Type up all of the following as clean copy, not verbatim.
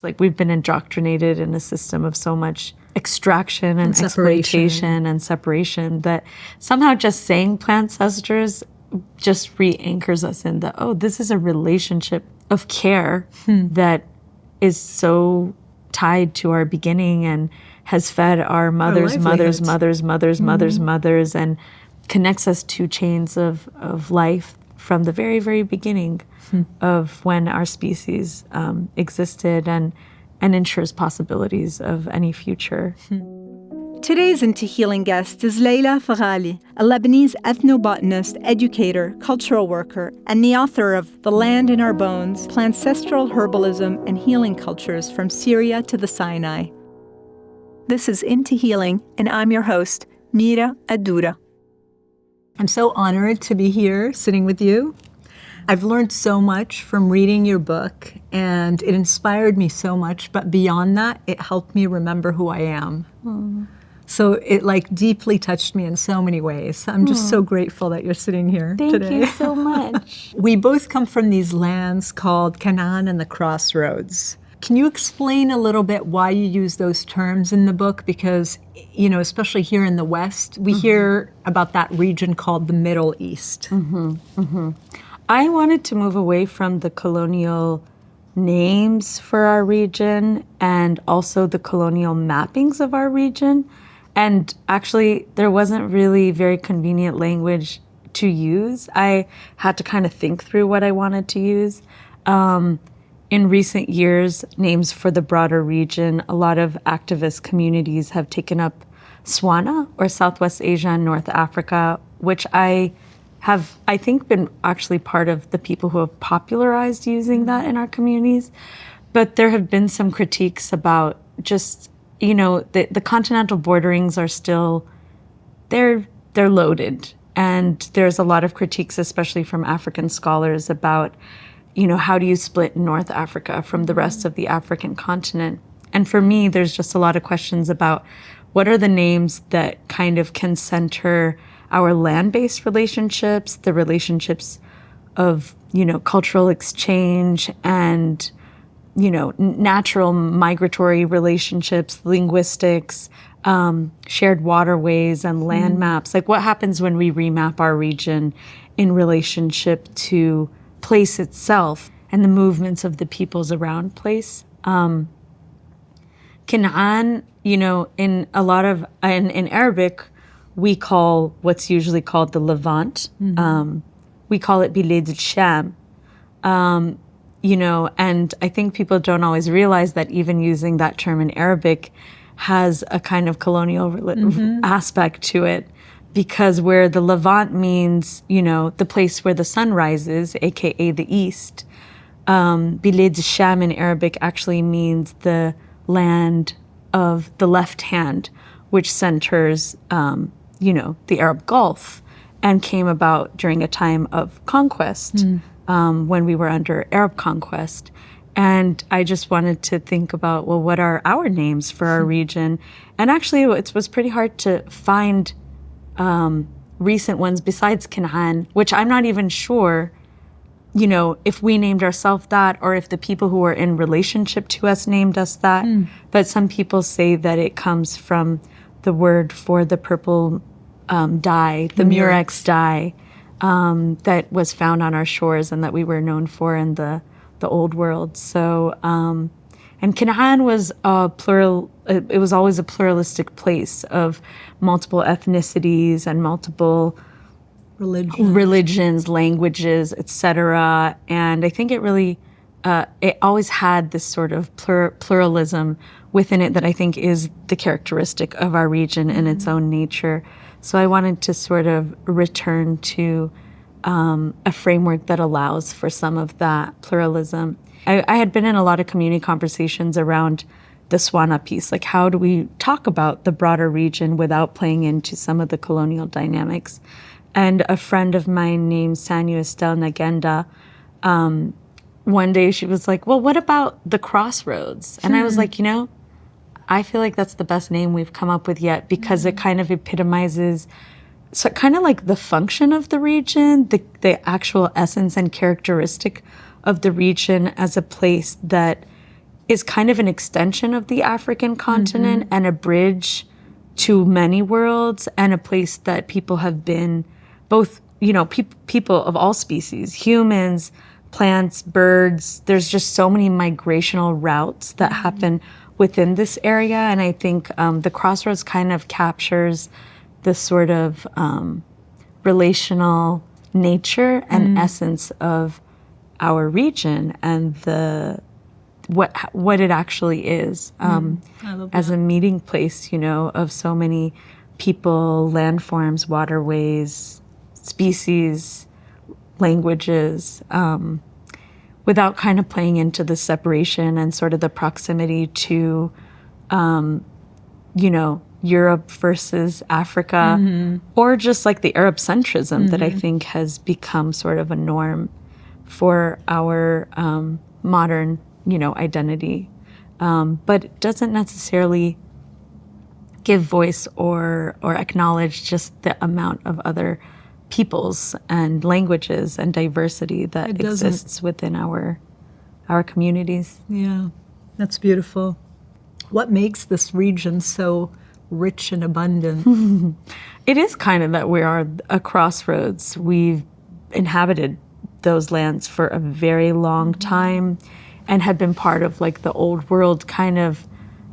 Like we've been indoctrinated in a system of so much extraction and exploitation and separation that somehow just saying Plantcestral just re-anchors us in the, oh, this is a relationship of care that is so tied to our beginning and has fed our mothers, mothers, and connects us to chains of life from the very, very beginning of when our species existed and ensures possibilities of any future. Today's Into Healing guest is Layla Feghali, a Lebanese ethnobotanist, educator, cultural worker, and the author of The Land in Our Bones, Plantcestral Herbalism and Healing Cultures from Syria to the Sinai. This is Into Healing, and I'm your host, Mira Kaddoura. I'm so honored to be here sitting with you. I've learned so much from reading your book, and it inspired me so much, but beyond that, it helped me remember who I am. So it deeply touched me in so many ways. I'm just so grateful that you're sitting here today. Thank you so much. We both come from these lands called Canaan and the Crossroads. Can you explain a little bit why you use those terms in the book? Because, especially here in the West, we hear about that region called the Middle East. I wanted to move away from the colonial names for our region and also the colonial mappings of our region. And actually, there wasn't really very convenient language to use. I had to kind of think through what I wanted to use. In recent years, names for the broader region, a lot of activist communities have taken up Swana, or Southwest Asia and North Africa, which I think, been actually part of the people who have popularized using that in our communities. But there have been some critiques about just, the continental borderings are still, they're loaded. And there's a lot of critiques, especially from African scholars, about, how do you split North Africa from the rest of the African continent? And for me, there's just a lot of questions about what are the names that kind of can center our land-based relationships, the relationships of, cultural exchange and, natural migratory relationships, linguistics, shared waterways and land maps. Like what happens when we remap our region in relationship to place itself and the movements of the peoples around place. Canaan, in a lot of, in Arabic, we call what's usually called the Levant. We call it Bilad al-Sham. And I think people don't always realize that even using that term in Arabic has a kind of colonial aspect to it. Because where the Levant means, the place where the sun rises, aka the east, Bilad al-Sham in Arabic actually means the land of the left hand, which centers, the Arab Gulf, and came about during a time of conquest, when we were under Arab conquest. And I just wanted to think about, well, what are our names for our region? And actually, it was pretty hard to find recent ones besides Canaan, which I'm not even sure, if we named ourselves that or if the people who were in relationship to us named us that. But some people say that it comes from the word for the purple dye, the murex dye, that was found on our shores and that we were known for in the old world. So, and Canaan was it was always a pluralistic place of multiple ethnicities and multiple religions, languages, etc. And I think it really, it always had this sort of pluralism within it that I think is the characteristic of our region in its own nature. So I wanted to sort of return to a framework that allows for some of that pluralism. I had been in a lot of community conversations around the Swana piece, like how do we talk about the broader region without playing into some of the colonial dynamics? And a friend of mine named Sanyu Estelle Nagenda, one day she was like, well, what about the Crossroads? And I was like, I feel like that's the best name we've come up with yet because it kind of epitomizes so kind of like the function of the region, the actual essence and characteristic of the region as a place that is kind of an extension of the African continent and a bridge to many worlds, and a place that people have been, both, people of all species, humans, plants, birds. There's just so many migrational routes that happen within this area. And I think the Crossroads kind of captures the sort of relational nature and essence of our region and what it actually is as a meeting place, of so many people, landforms, waterways, species, languages, without kind of playing into the separation and sort of the proximity to, Europe versus Africa, or just like the Arab centrism that I think has become sort of a norm for our modern, identity. But it doesn't necessarily give voice or acknowledge just the amount of other peoples and languages and diversity that exists within our communities. Yeah, that's beautiful. What makes this region so rich and abundant? It is kind of that we are a crossroads. We've inhabited those lands for a very long time and have been part of like the old world kind of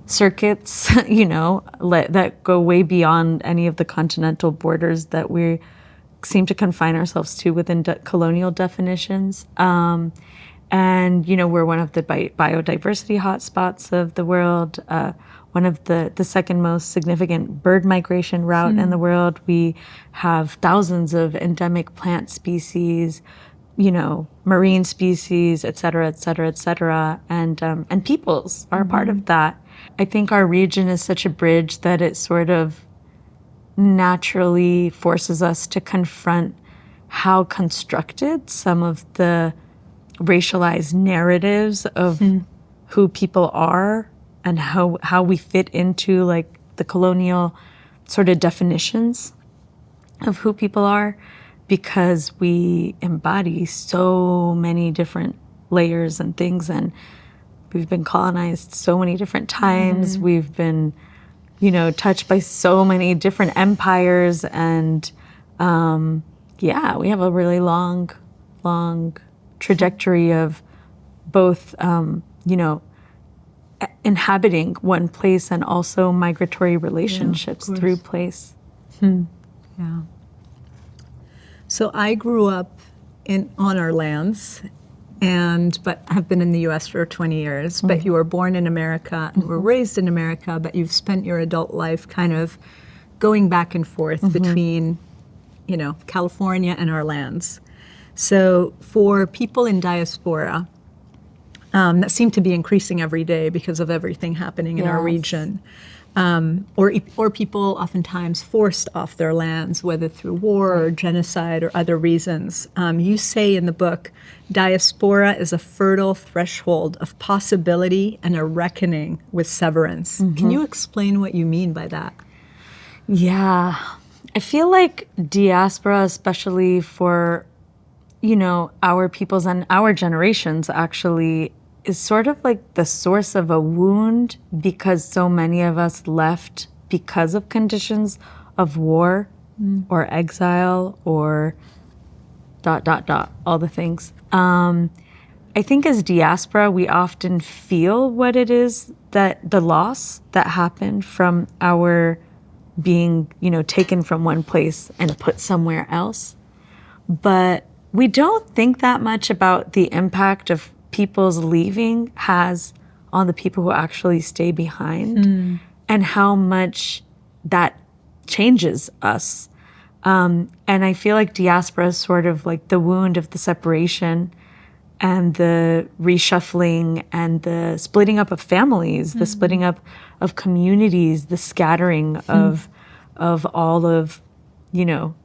circuits, that go way beyond any of the continental borders that we seem to confine ourselves to within colonial definitions. And, we're one of the biodiversity hotspots of the world, one of the second most significant bird migration route in the world. We have thousands of endemic plant species, marine species, et cetera, et cetera, et cetera. And peoples are a part of that. I think our region is such a bridge that it sort of naturally forces us to confront how constructed some of the racialized narratives of who people are and how we fit into like the colonial sort of definitions of who people are, because we embody so many different layers and things, and we've been colonized so many different times. We've been, touched by so many different empires, and we have a really long trajectory of both, inhabiting one place and also migratory relationships through place. Yeah. So I grew up on our lands, but have been in the U.S. for 20 years. But you were born in America and were raised in America, but you've spent your adult life kind of going back and forth between, California and our lands. So for people in diaspora, that seem to be increasing every day because of everything happening in our region. Or people oftentimes forced off their lands, whether through war or genocide or other reasons. You say in the book, diaspora is a fertile threshold of possibility and a reckoning with severance. Can you explain what you mean by that? Yeah. I feel like diaspora, especially for, our peoples and our generations, actually is sort of like the source of a wound, because so many of us left because of conditions of war or exile or ... all the things. I think as diaspora, we often feel what it is, that the loss that happened from our being, taken from one place and put somewhere else. But we don't think that much about the impact of people's leaving has on the people who actually stay behind, and how much that changes us. And I feel like diaspora is sort of like the wound of the separation and the reshuffling and the splitting up of families, the splitting up of communities, the scattering of all of,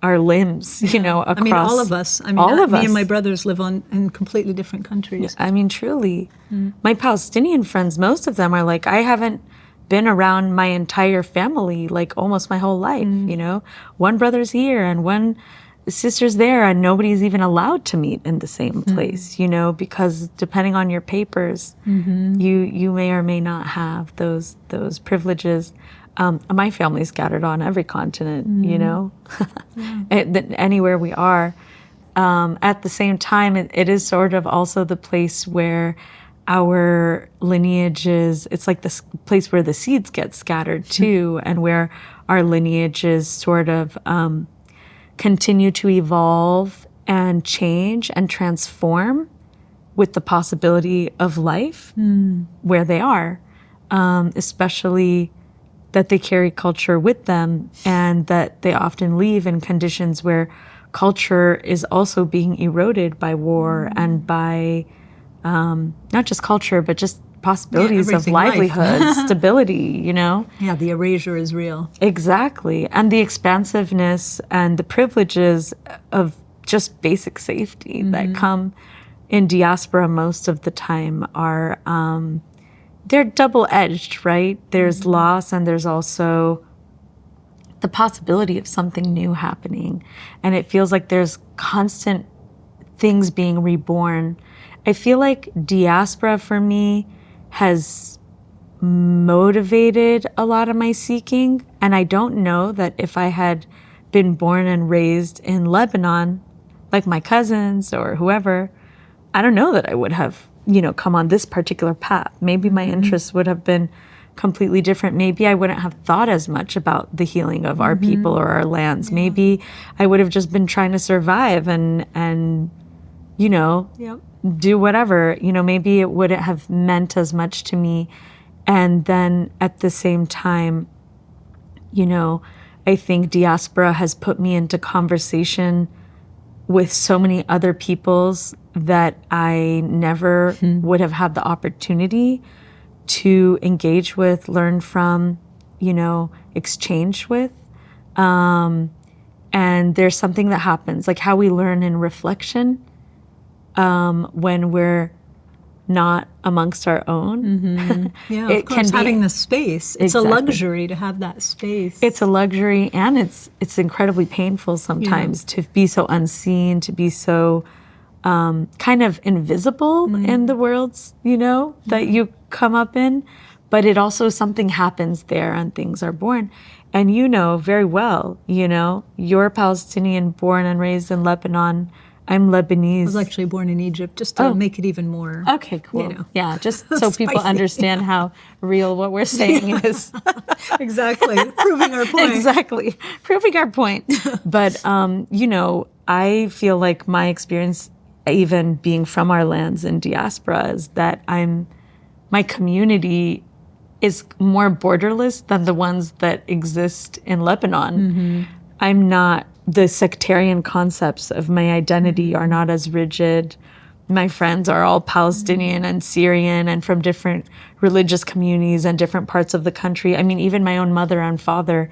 our limbs, across. I mean, all of us. Me and my brothers live in completely different countries. I mean, truly. My Palestinian friends, most of them are like, I haven't been around my entire family, like almost my whole life, One brother's here and one sisters there, and nobody's even allowed to meet in the same place, you know, because depending on your papers, you may or may not have those privileges. My family's scattered on every continent, you know, anywhere we are. At the same time, it is sort of also the place where our lineages, it's like this place where the seeds get scattered too, and where our lineages sort of continue to evolve and change and transform with the possibility of life where they are, especially that they carry culture with them, and that they often leave in conditions where culture is also being eroded by war and by not just culture, but just possibilities of livelihood, stability, you know? Yeah, the erasure is real. Exactly. And the expansiveness and the privileges of just basic safety that come in diaspora most of the time are, they're double-edged, right? There's loss, and there's also the possibility of something new happening. And it feels like there's constant things being reborn. I feel like diaspora for me has motivated a lot of my seeking. And I don't know that if I had been born and raised in Lebanon, like my cousins or whoever, I don't know that I would have, you know, come on this particular path. Maybe my interests would have been completely different. Maybe I wouldn't have thought as much about the healing of our people or our lands. Maybe I would have just been trying to survive and you know, do whatever. You know, maybe it wouldn't have meant as much to me. And then at the same time, you know, I think diaspora has put me into conversation with so many other peoples that I never would have had the opportunity to engage with, learn from, you know, exchange with. And there's something that happens, like how we learn in reflection when we're not amongst our own. Yeah, of course, having the space. It's a luxury to have that space. It's a luxury, and it's incredibly painful sometimes to be so unseen, to be so kind of invisible in the worlds, you know, that you come up in. But it also, something happens there and things are born. And you know very well, you know, you're Palestinian, born and raised in Lebanon. I'm Lebanese. I was actually born in Egypt, just to make it even more. Okay, cool. You know. Yeah, just so people understand how real what we're saying is. Exactly. Proving our point. Exactly. Proving our point. But, you know, I feel like my experience, even being from our lands in diaspora, is that my community is more borderless than the ones that exist in Lebanon. I'm not, the sectarian concepts of my identity are not as rigid. My friends are all Palestinian and Syrian and from different religious communities and different parts of the country. I mean, even my own mother and father,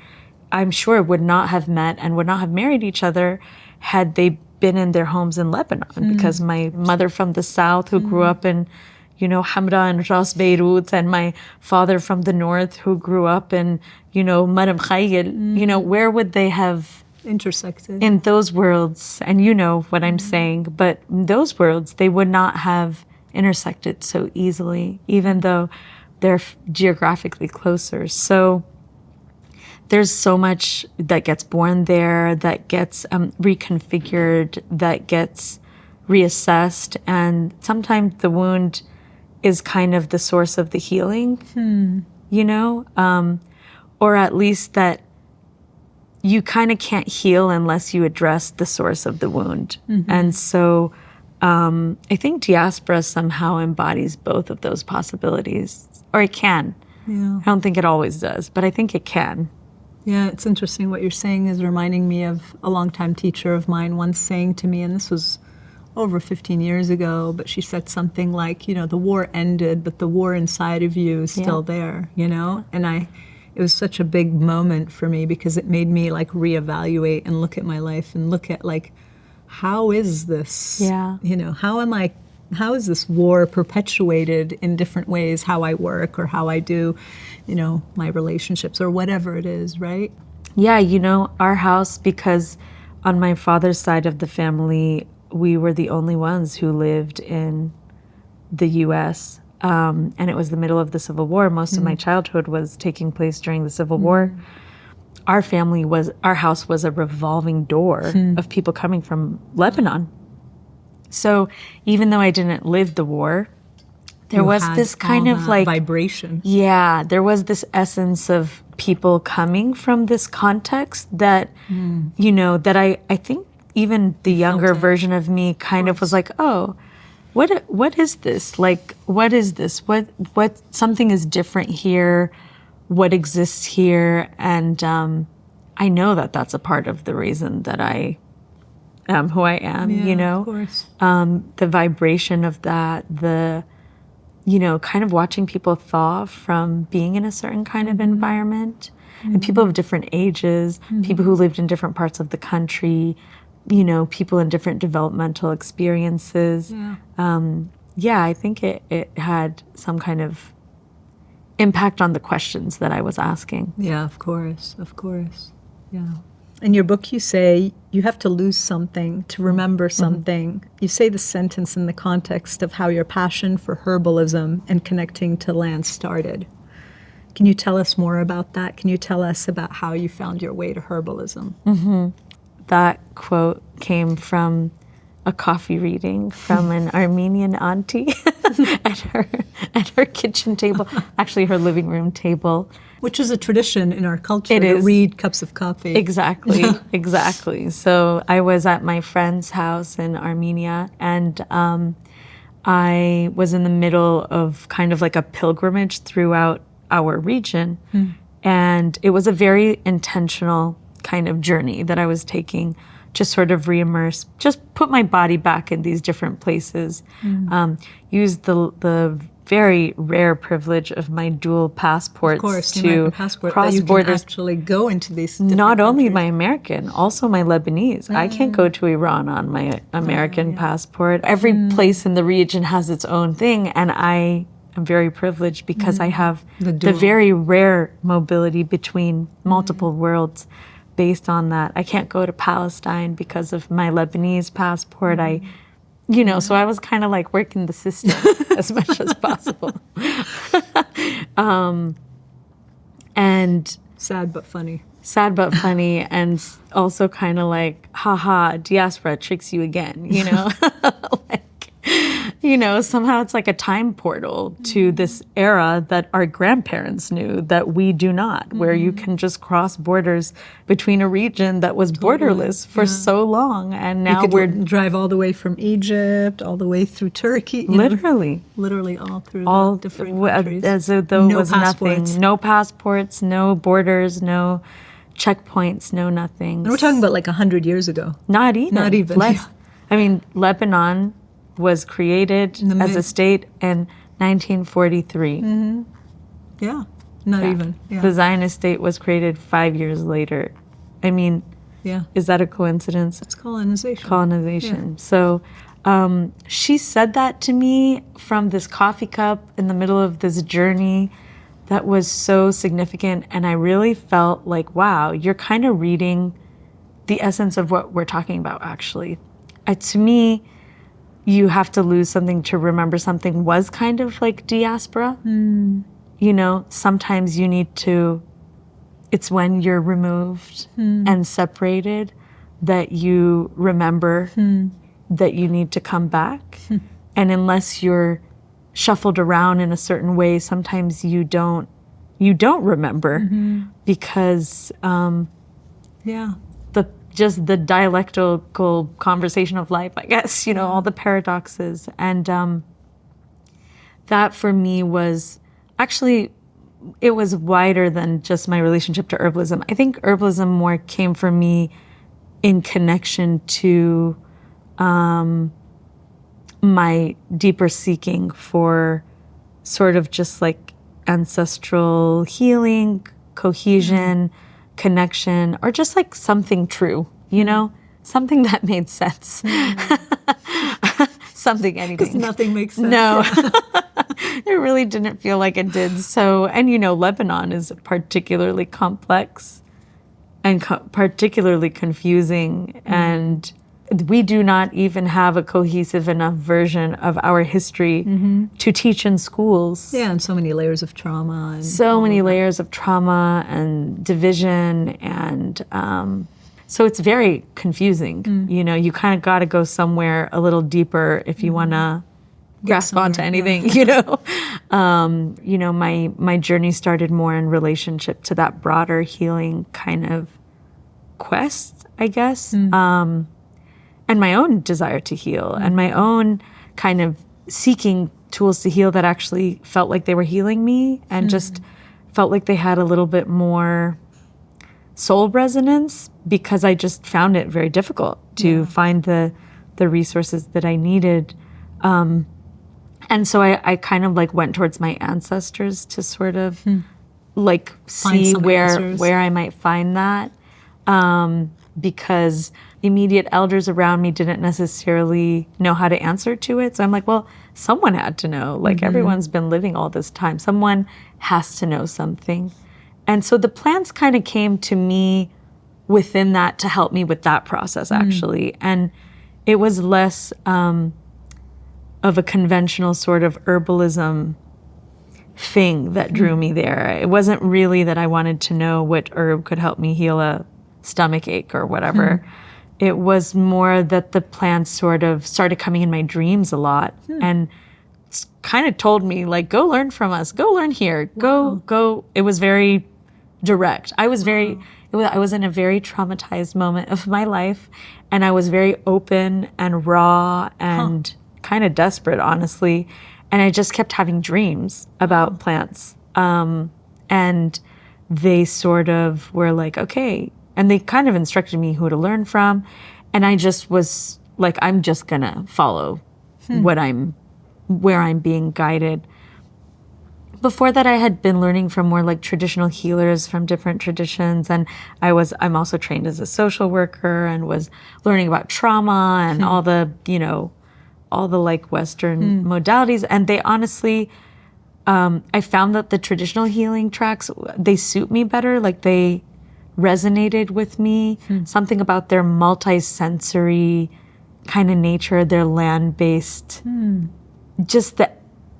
I'm sure, would not have met and would not have married each other had they been in their homes in Lebanon. Because my mother from the south, who grew up in, you know, Hamra and Ras Beirut, and my father from the north, who grew up in, you know, Maram Khayil, you know, where would they have intersected in those worlds? And you know what I'm saying, but in those worlds, they would not have intersected so easily, even though they're geographically closer. So there's so much that gets born there, that gets reconfigured, that gets reassessed, and sometimes the wound is kind of the source of the healing, you know, or at least that you kind of can't heal unless you address the source of the wound. And so I think diaspora somehow embodies both of those possibilities, or it can. I don't think it always does, but I think it can. Yeah, it's interesting. What you're saying is reminding me of a longtime teacher of mine once saying to me, and this was over 15 years ago, but she said something like, you know, the war ended, but the war inside of you is still there, you know? And it was such a big moment for me because it made me like reevaluate and look at my life and look at like, how is this, you know, how is this war perpetuated in different ways, how I work or how I do, you know, my relationships or whatever it is, right? Yeah, you know, our house, because on my father's side of the family, we were the only ones who lived in the U.S., and it was the middle of the Civil War. Most of my childhood was taking place during the Civil War. Our house was a revolving door of people coming from Lebanon. So even though I didn't live the war, there was this kind of like vibration. Yeah, there was this essence of people coming from this context that, that I think even the younger version of me kind of was like, oh, what is this? Like, what is this? What something is different here? What exists here? And I know that that's a part of the reason that I am who I am, Of course. the vibration of that, kind of watching people thaw from being in a certain kind of environment, and people of different ages, people who lived in different parts of the country, people in different developmental experiences. I think it had some kind of impact on the questions that I was asking. Yeah, of course. Yeah. In your book, you say you have to lose something to remember something. You say the sentence in the context of how your passion for herbalism and connecting to land started. Can you tell us more about that? Can you tell us about how you found your way to herbalism? That quote came from a coffee reading from an Armenian auntie at her kitchen table, actually her living room table. Which is a tradition in our culture It to is. read cups of coffee. Exactly. So I was at my friend's house in Armenia, and I was in the middle of kind of like a pilgrimage throughout our region. And it was a very intentional kind of journey that I was taking, just sort of re-immerse, just put my body back in these different places, use the very rare privilege of my dual passports Of course, the to American passport, cross that you borders. can actually go into these different Not only countries. my American, also my Lebanese. I can't go to Iran on my American passport. Every place in the region has its own thing, and I am very privileged because I have The the dual. very rare mobility between multiple worlds based on that. I can't go to Palestine because of my Lebanese passport. So I was kind of like working the system as much as possible. And Sad but funny. sad but funny, and also kind of like, haha, diaspora tricks you again, somehow it's like a time portal to this era that our grandparents knew that we do not, where you can just cross borders between a region that was borderless for so long, and now You could we're drive all the way from Egypt, all the way through Turkey. you know, literally literally all through all the different countries. as though there No was passports. nothing, no passports, no borders, no checkpoints, no nothing. And we're talking about like 100 years ago. Not even. Not even, Less. yeah. I mean, Lebanon was created In the as a mid- state in 1943. Yeah, not Yeah. even. Yeah. The Zionist state was created 5 years later. I mean, yeah. is that a coincidence? It's colonization. Colonization. So she said that to me from this coffee cup in the middle of this journey that was so significant. And I really felt like, wow, you're kind of reading the essence of what we're talking about, actually. To me, you have to lose something to remember something was kind of like diaspora. Sometimes you need to, it's when you're removed and separated that you remember that you need to come back. And unless you're shuffled around in a certain way, sometimes you don't remember because Yeah. just the dialectical conversation of life, I guess, all the paradoxes. And that for me was actually, it was wider than just my relationship to herbalism. I think herbalism more came for me in connection to my deeper seeking for sort of just like ancestral healing, cohesion, connection, or just like something true, something that made sense. Something, anything. Because nothing makes sense. No, Yeah. it really didn't feel like it did. So, and Lebanon is particularly complex and particularly confusing. And we do not even have a cohesive enough version of our history to teach in schools. Yeah, and so many layers of trauma. And So many layers of trauma and division. And so it's very confusing. You know, you kind of got to go somewhere a little deeper if you want to grasp onto anything, you know. You know, my journey started more in relationship to that broader healing kind of quest, I guess. And my own desire to heal and my own kind of seeking tools to heal that actually felt like they were healing me and just felt like they had a little bit more soul resonance, because I just found it very difficult to find the resources that I needed. And so I kind of like went towards my ancestors to sort of like see where I might find that. Because immediate elders around me didn't necessarily know how to answer to it. So I'm like, well, someone had to know. Like everyone's been living all this time. Someone has to know something. And so the plants kind of came to me within that to help me with that process, actually. And it was less of a conventional sort of herbalism thing that drew me there. It wasn't really that I wanted to know what herb could help me heal a stomach ache or whatever. It was more that the plants sort of started coming in my dreams a lot and kind of told me, like, go learn from us, go learn here, go. It was very direct. I was I was in a very traumatized moment of my life, and I was very open and raw and kind of desperate, honestly. And I just kept having dreams about plants. And they sort of were like, okay. And they kind of instructed me who to learn from. And I just was like, I'm just going to follow where I'm being guided. Before that, I had been learning from more like traditional healers from different traditions. And I'm also trained as a social worker and was learning about trauma and all the like Western modalities. And they honestly, I found that the traditional healing tracks, they suit me better. Like they resonated with me. Something about their multi-sensory kind of nature, their land-based, just the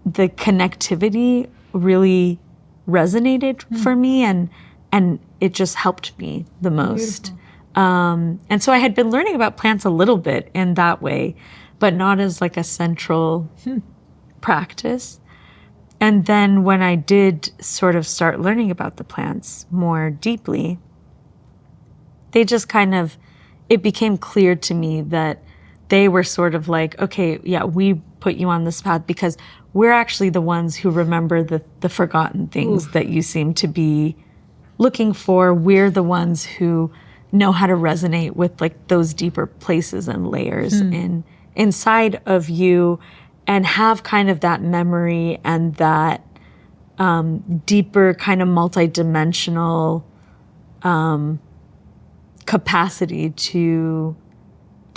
connectivity really resonated for me, and it just helped me the most. And so I had been learning about plants a little bit in that way, but not as like a central practice. And then when I did sort of start learning about the plants more deeply, they just kind of, it became clear to me that they were sort of like, okay, yeah, we put you on this path because we're actually the ones who remember the forgotten things that you seem to be looking for. We're the ones who know how to resonate with like those deeper places and layers inside of you, and have kind of that memory and that deeper kind of multidimensional capacity to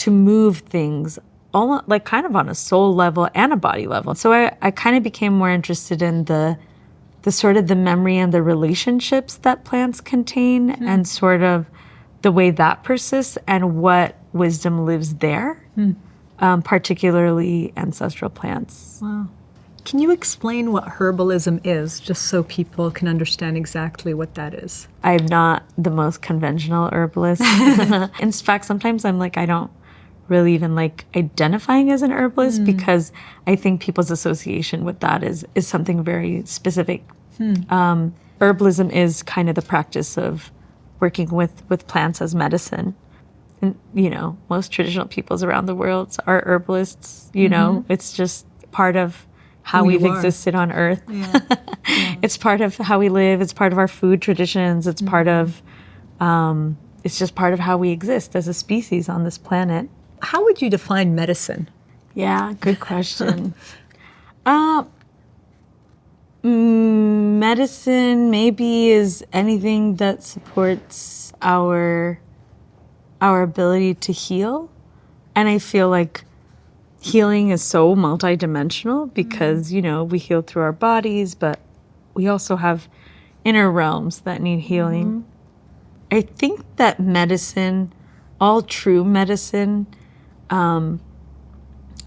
move things almost like kind of on a soul level and a body level. So I kind of became more interested in the sort of the memory and the relationships that plants contain and sort of the way that persists and what wisdom lives there, particularly ancestral plants. Wow. Can you explain what herbalism is, just so people can understand exactly what that is? I'm not the most conventional herbalist. In fact, sometimes I'm like, I don't really even like identifying as an herbalist because I think people's association with that is something very specific. Herbalism is kind of the practice of working with plants as medicine. And, you know, most traditional peoples around the world are herbalists, you know, it's just part of how we've existed on Earth. Yeah. It's part of how we live. It's part of our food traditions. It's part of, it's just part of how we exist as a species on this planet. How would you define medicine? Yeah, good question. Medicine maybe is anything that supports our ability to heal. And I feel like healing is so multidimensional because, you know, we heal through our bodies, but we also have inner realms that need healing. I think that medicine, all true medicine,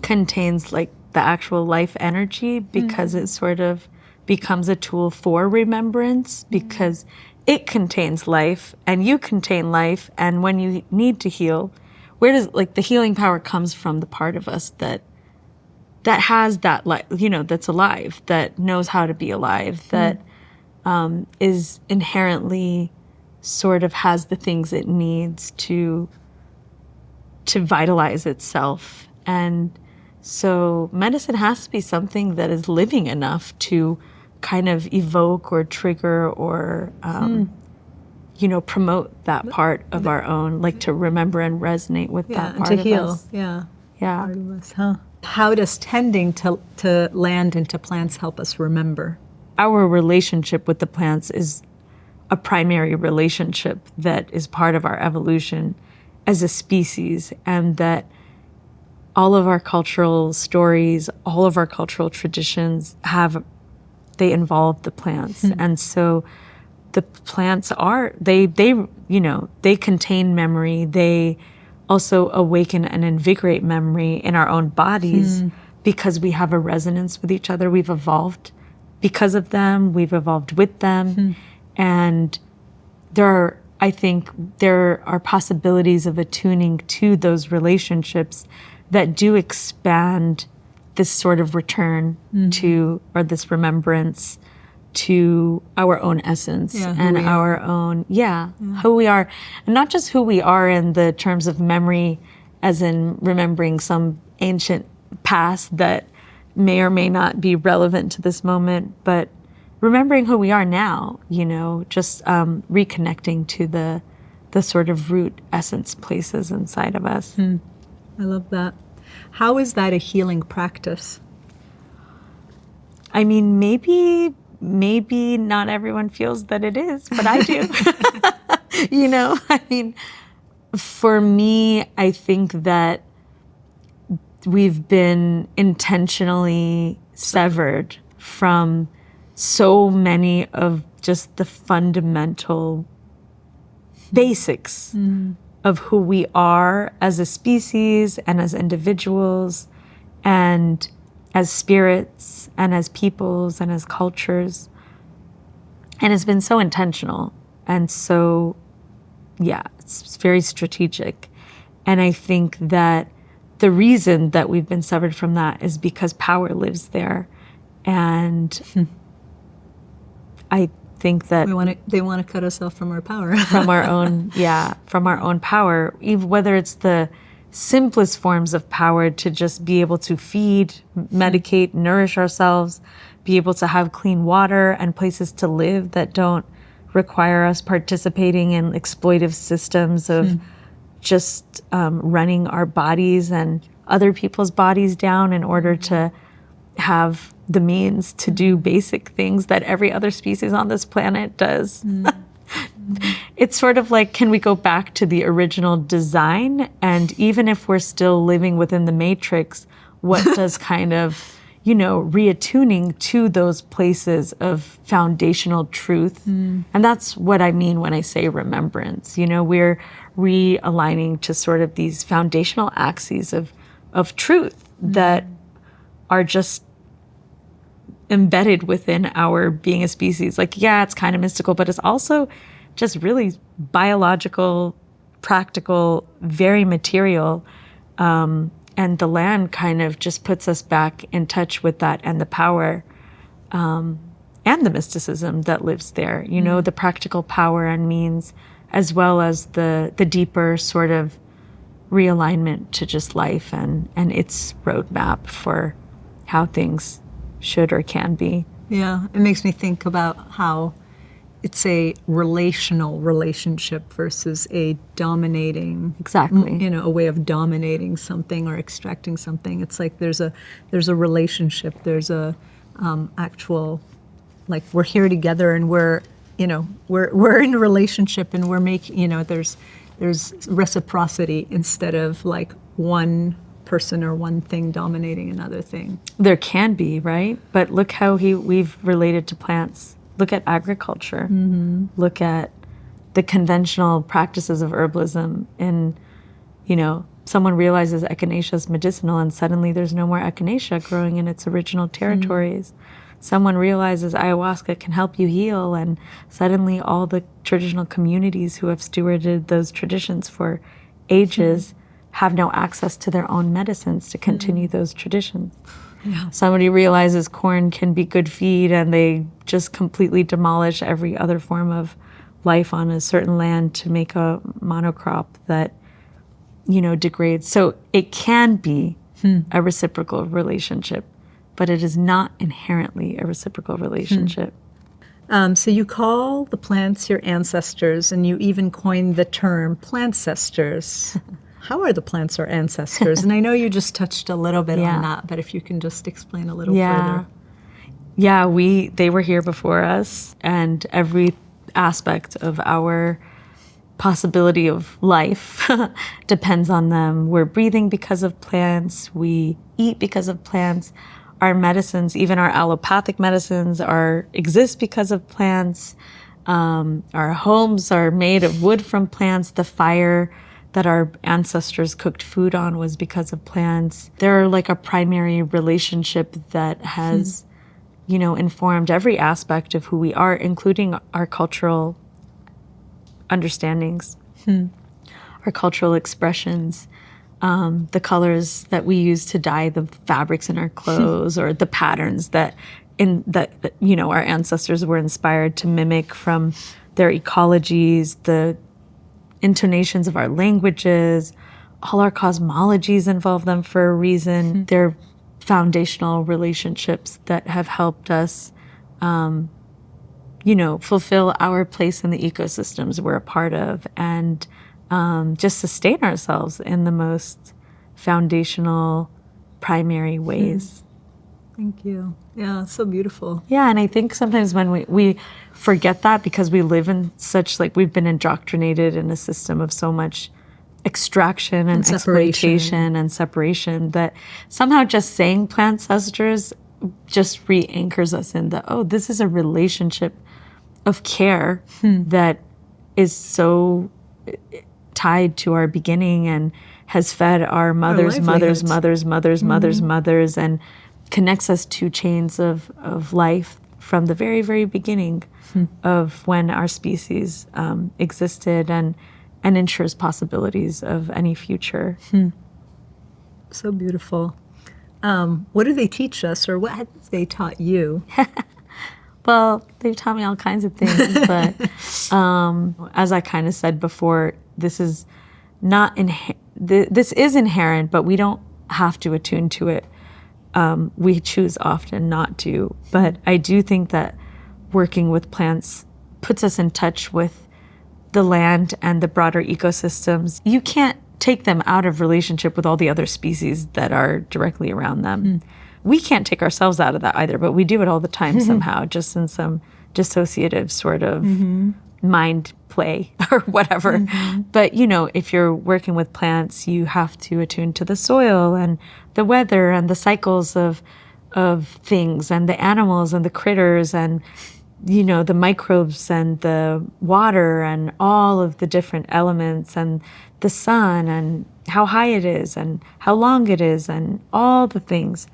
contains like the actual life energy because it sort of becomes a tool for remembrance because it contains life and you contain life. And when you need to heal, where does like the healing power comes from the part of us that has that life, that's alive, that knows how to be alive, that is inherently sort of has the things it needs to vitalize itself. And so medicine has to be something that is living enough to kind of evoke or trigger or, promote that part of our own, like to remember and resonate with that part to of heal. us. Yeah. Yeah. Part of us, huh? How does tending to land and to plants help us remember? Our relationship with the plants is a primary relationship that is part of our evolution as a species, and that all of our cultural stories, all of our cultural traditions they involve the plants. And so the plants they contain memory. They also awaken and invigorate memory in our own bodies because we have a resonance with each other. We've evolved because of them. We've evolved with them. And I think there are possibilities of attuning to those relationships that do expand this sort of return to, or this remembrance to our own essence and our own, who we are. And not just who we are in the terms of memory, as in remembering some ancient past that may or may not be relevant to this moment, but remembering who we are now, just reconnecting to the sort of root essence places inside of us. I love that. How is that a healing practice? I mean, maybe not everyone feels that it is, but I do. I mean, for me, I think that we've been intentionally severed from so many of just the fundamental basics of who we are as a species and as individuals and as spirits and as peoples and as cultures. And it's been so intentional. And so, it's very strategic. And I think that the reason that we've been severed from that is because power lives there. And I think that they want to cut us off from our power. from our own power, even whether it's the simplest forms of power to just be able to feed, medicate, nourish ourselves, be able to have clean water and places to live that don't require us participating in exploitive systems of just running our bodies and other people's bodies down in order to have the means to do basic things that every other species on this planet does. It's sort of like, can we go back to the original design? And even if we're still living within the matrix, what does kind of, reattuning to those places of foundational truth? And that's what I mean when I say remembrance. We're realigning to sort of these foundational axes of truth that are just embedded within our being a species. Like, it's kind of mystical, but it's also just really biological, practical, very material. And the land kind of just puts us back in touch with that and the power and the mysticism that lives there, the practical power and means, as well as the deeper sort of realignment to just life and its roadmap for how things should or can be. Yeah, it makes me think about how it's a relational relationship versus a dominating, Exactly. A way of dominating something or extracting something. It's like there's a relationship, there's a actual, like, we're here together and we're in a relationship and we're making, there's reciprocity instead of like one person or one thing dominating another thing. There can be, right? But look how we've related to plants. Look at agriculture. Look at the conventional practices of herbalism. And, someone realizes echinacea is medicinal and suddenly there's no more echinacea growing in its original territories. Someone realizes ayahuasca can help you heal, and suddenly all the traditional communities who have stewarded those traditions for ages have no access to their own medicines to continue those traditions. Yeah. Somebody realizes corn can be good feed, and they just completely demolish every other form of life on a certain land to make a monocrop that, degrades. So it can be a reciprocal relationship, but it is not inherently a reciprocal relationship. So you call the plants your ancestors, and you even coined the term plantcestors. How are the plants our ancestors? And I know you just touched a little bit on that, but if you can just explain a little further. Yeah, they were here before us, and every aspect of our possibility of life depends on them. We're breathing because of plants. We eat because of plants. Our medicines, even our allopathic medicines, exist because of plants. Our homes are made of wood from plants. The fire that our ancestors cooked food on was because of plants. They're like a primary relationship that has, informed every aspect of who we are, including our cultural understandings, our cultural expressions, the colors that we use to dye the fabrics in our clothes, or the patterns that our ancestors were inspired to mimic from their ecologies, the intonations of our languages. All our cosmologies involve them for a reason. They're foundational relationships that have helped us fulfill our place in the ecosystems we're a part of, and just sustain ourselves in the most foundational, primary ways. Thank you. Yeah, so beautiful. Yeah, and I think sometimes when we forget that, because we live in such, we've been indoctrinated in a system of so much extraction and exploitation and separation, that somehow just saying plantcestors just re-anchors us in this is a relationship of care that is so tied to our beginning and has fed our mothers, and connects us to chains of life from the very, very beginning of when our species existed, and ensures possibilities of any future. So beautiful. What do they teach us, or what have they taught you? Well, they've taught me all kinds of things, but as I kind of said before, this is not this is inherent, but we don't have to attune to it. We choose often not to, but I do think that working with plants puts us in touch with the land and the broader ecosystems. You can't take them out of relationship with all the other species that are directly around them. We can't take ourselves out of that either, but we do it all the time somehow, just in some dissociative sort of mind play or whatever. But, if you're working with plants, you have to attune to the soil and the weather and the cycles of things, and the animals and the critters, and, the microbes and the water and all of the different elements, and the sun and how high it is and how long it is, and all the things.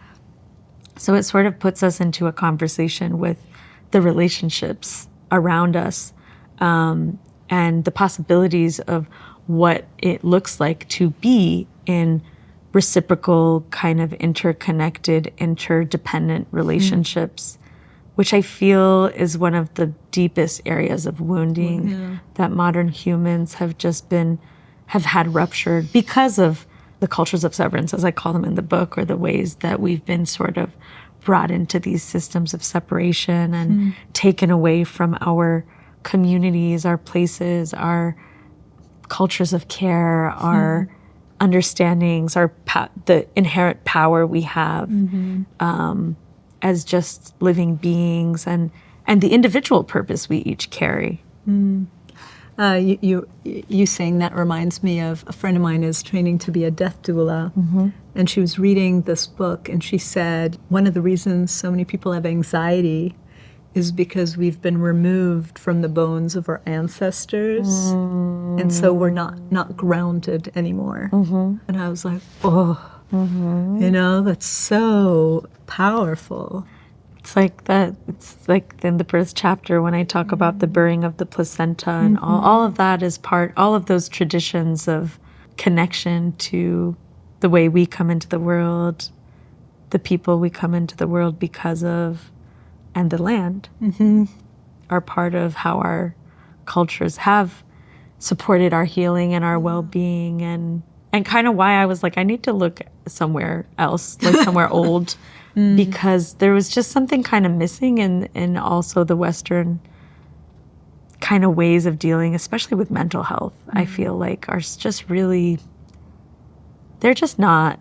So it sort of puts us into a conversation with the relationships around us, and the possibilities of what it looks like to be in reciprocal, kind of interconnected, interdependent relationships, which I feel is one of the deepest areas of wounding that modern humans have had ruptured because of the cultures of severance, as I call them in the book, or the ways that we've been sort of brought into these systems of separation and taken away from our communities, our places, our cultures of care, our understandings, the inherent power we have as just living beings, and the individual purpose we each carry. You saying that reminds me of a friend of mine is training to be a death doula, and she was reading this book, and she said one of the reasons so many people have anxiety is because we've been removed from the bones of our ancestors, and so we're not grounded anymore. And I was like, oh, that's so powerful. It's like that. It's like in the birth chapter when I talk about the burying of the placenta, and all of that is part. All of those traditions of connection to the way we come into the world, the people we come into the world because of, and the land are part of how our cultures have supported our healing and our well-being, and kind of why I was like, I need to look somewhere else, like somewhere old, because there was just something kind of missing in also the Western kind of ways of dealing, especially with mental health. I feel like are just really, they're just not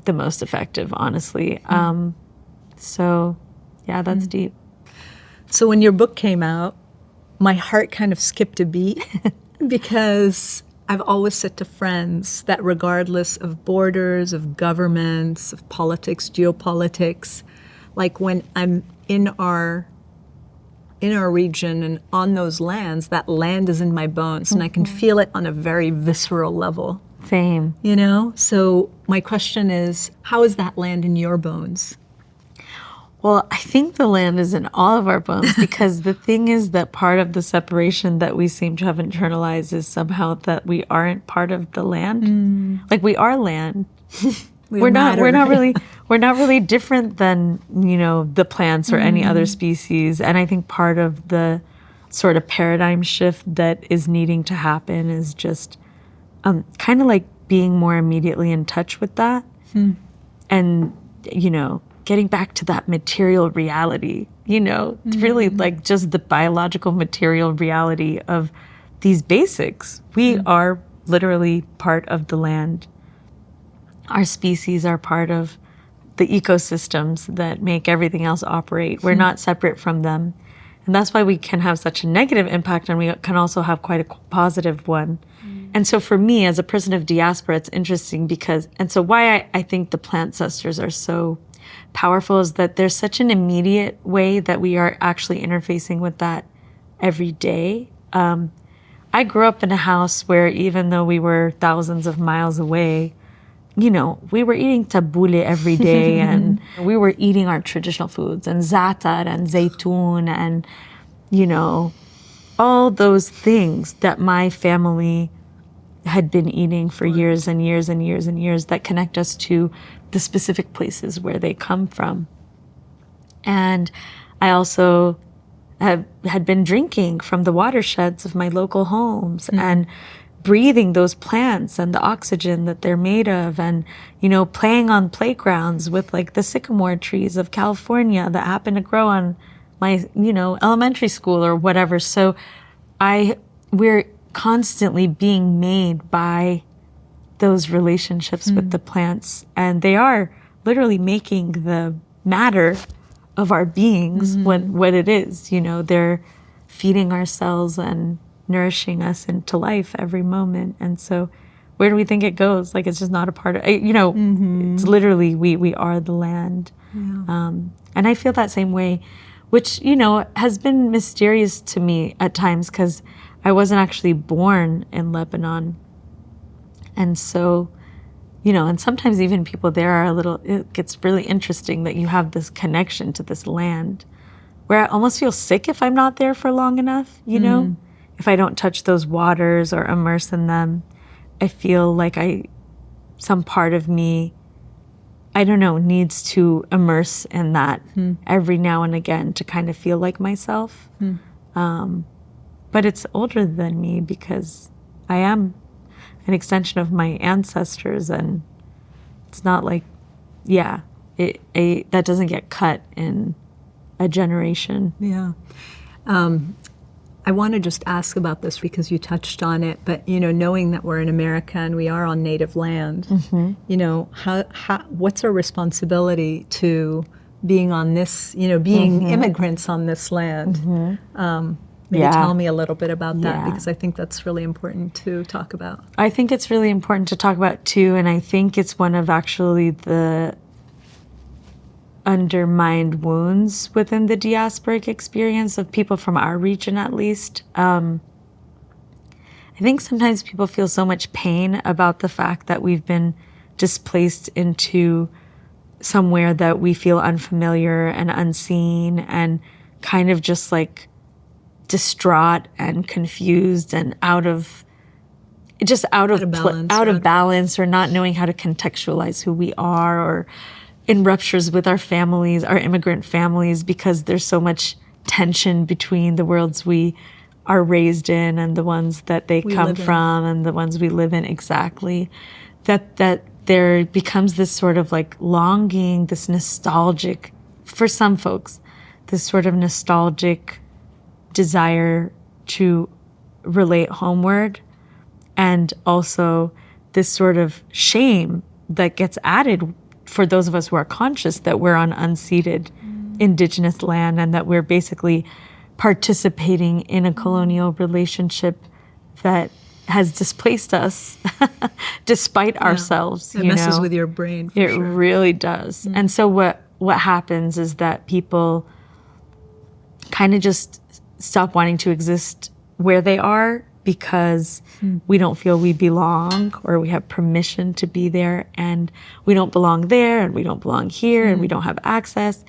the most effective, honestly. So yeah, that's deep. So when your book came out, my heart kind of skipped a beat because I've always said to friends that regardless of borders, of governments, of politics, geopolitics, like when I'm in our region and on those lands, that land is in my bones and I can feel it on a very visceral level. Same. So my question is, how is that land in your bones? Well, I think the land is in all of our bones because the thing is that part of the separation that we seem to have internalized is somehow that we aren't part of the land. Like we are land. We're not really different than, the plants or any other species. And I think part of the sort of paradigm shift that is needing to happen is just kind of like being more immediately in touch with that. And, getting back to that material reality, it's really like just the biological material reality of these basics. We are literally part of the land. Our species are part of the ecosystems that make everything else operate. We're not separate from them. And that's why we can have such a negative impact, and we can also have quite a positive one. And so for me, as a person of diaspora, it's interesting because, and so why I think the Plantcestral are so powerful is that there's such an immediate way that we are actually interfacing with that every day. I grew up in a house where even though we were thousands of miles away, we were eating tabbouleh every day and we were eating our traditional foods and za'atar and zaytun and, all those things that my family had been eating for years and years and years and years that connect us to the specific places where they come from. And I also had been drinking from the watersheds of my local homes and breathing those plants and the oxygen that they're made of, and playing on playgrounds with like the sycamore trees of California that happen to grow on my elementary school or whatever. So we're constantly being made by those relationships with the plants, and they are literally making the matter of our beings what it is. They're feeding our cells and nourishing us into life every moment. And so where do we think it goes? Like, it's just not a part of, it's literally, we are the land. Yeah. And I feel that same way, which, has been mysterious to me at times because I wasn't actually born in Lebanon. And so, and sometimes even people there are it gets really interesting that you have this connection to this land where I almost feel sick if I'm not there for long enough, if I don't touch those waters or immerse in them. I feel like some part of me, I don't know, needs to immerse in that every now and again to kind of feel like myself. But it's older than me because I am an extension of my ancestors, and it's not like, that doesn't get cut in a generation. Yeah. I want to just ask about this because you touched on it, but knowing that we're in America and we are on native land, what's our responsibility to being on this, being immigrants on this land? Maybe tell me a little bit about that because I think that's really important to talk about. I think it's really important to talk about too, and I think it's one of actually the undermined wounds within the diasporic experience of people from our region, at least. I think sometimes people feel so much pain about the fact that we've been displaced into somewhere that we feel unfamiliar and unseen and kind of just like distraught and confused and out of balance, or not knowing how to contextualize who we are, or in ruptures with our families, our immigrant families, because there's so much tension between the worlds we are raised in and the ones that they come from and the ones we live in. Exactly. That there becomes this sort of like longing, this nostalgic, for some folks, this sort of nostalgic desire to relate homeward, and also this sort of shame that gets added for those of us who are conscious that we're on unceded indigenous land and that we're basically participating in a colonial relationship that has displaced us despite ourselves. It messes with your brain, for sure. It really does. And so what happens is that people kind of just stop wanting to exist where they are because we don't feel we belong, or we have permission to be there, and we don't belong there, and we don't belong here, and we don't have access.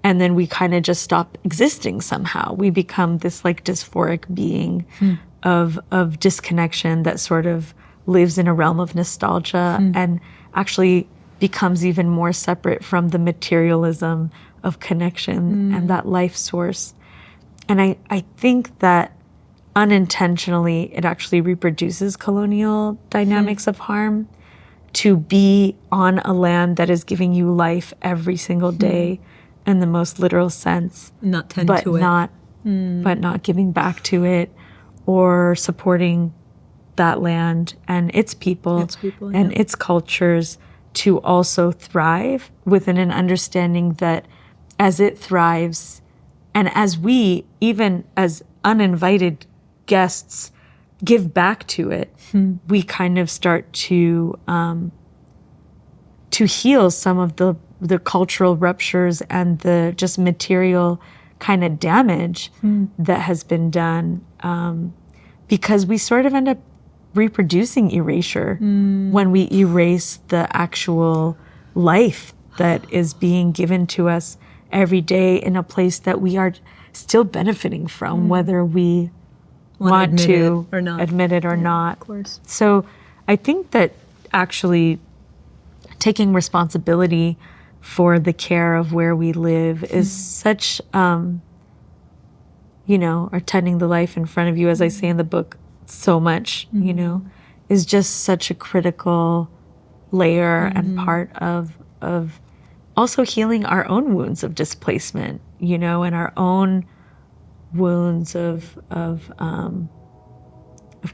And then we kind of just stop existing somehow. We become this like dysphoric being of disconnection that sort of lives in a realm of nostalgia and actually becomes even more separate from the materialism of connection and that life source. And I think that unintentionally it actually reproduces colonial dynamics of harm to be on a land that is giving you life every single day in the most literal sense, not not giving back to it or supporting that land and its people and its cultures to also thrive within an understanding that as it thrives and as we, even as uninvited guests, give back to it, we kind of start to heal some of the cultural ruptures and the just material kind of damage that has been done, because we sort of end up reproducing erasure when we erase the actual life that is being given to us every day in a place that we are still benefiting from, whether we want to admit it or not. Of course. So I think that actually taking responsibility for the care of where we live is such, or tending the life in front of you, as I say in the book so much, is just such a critical layer and part of also healing our own wounds of displacement, and our own wounds of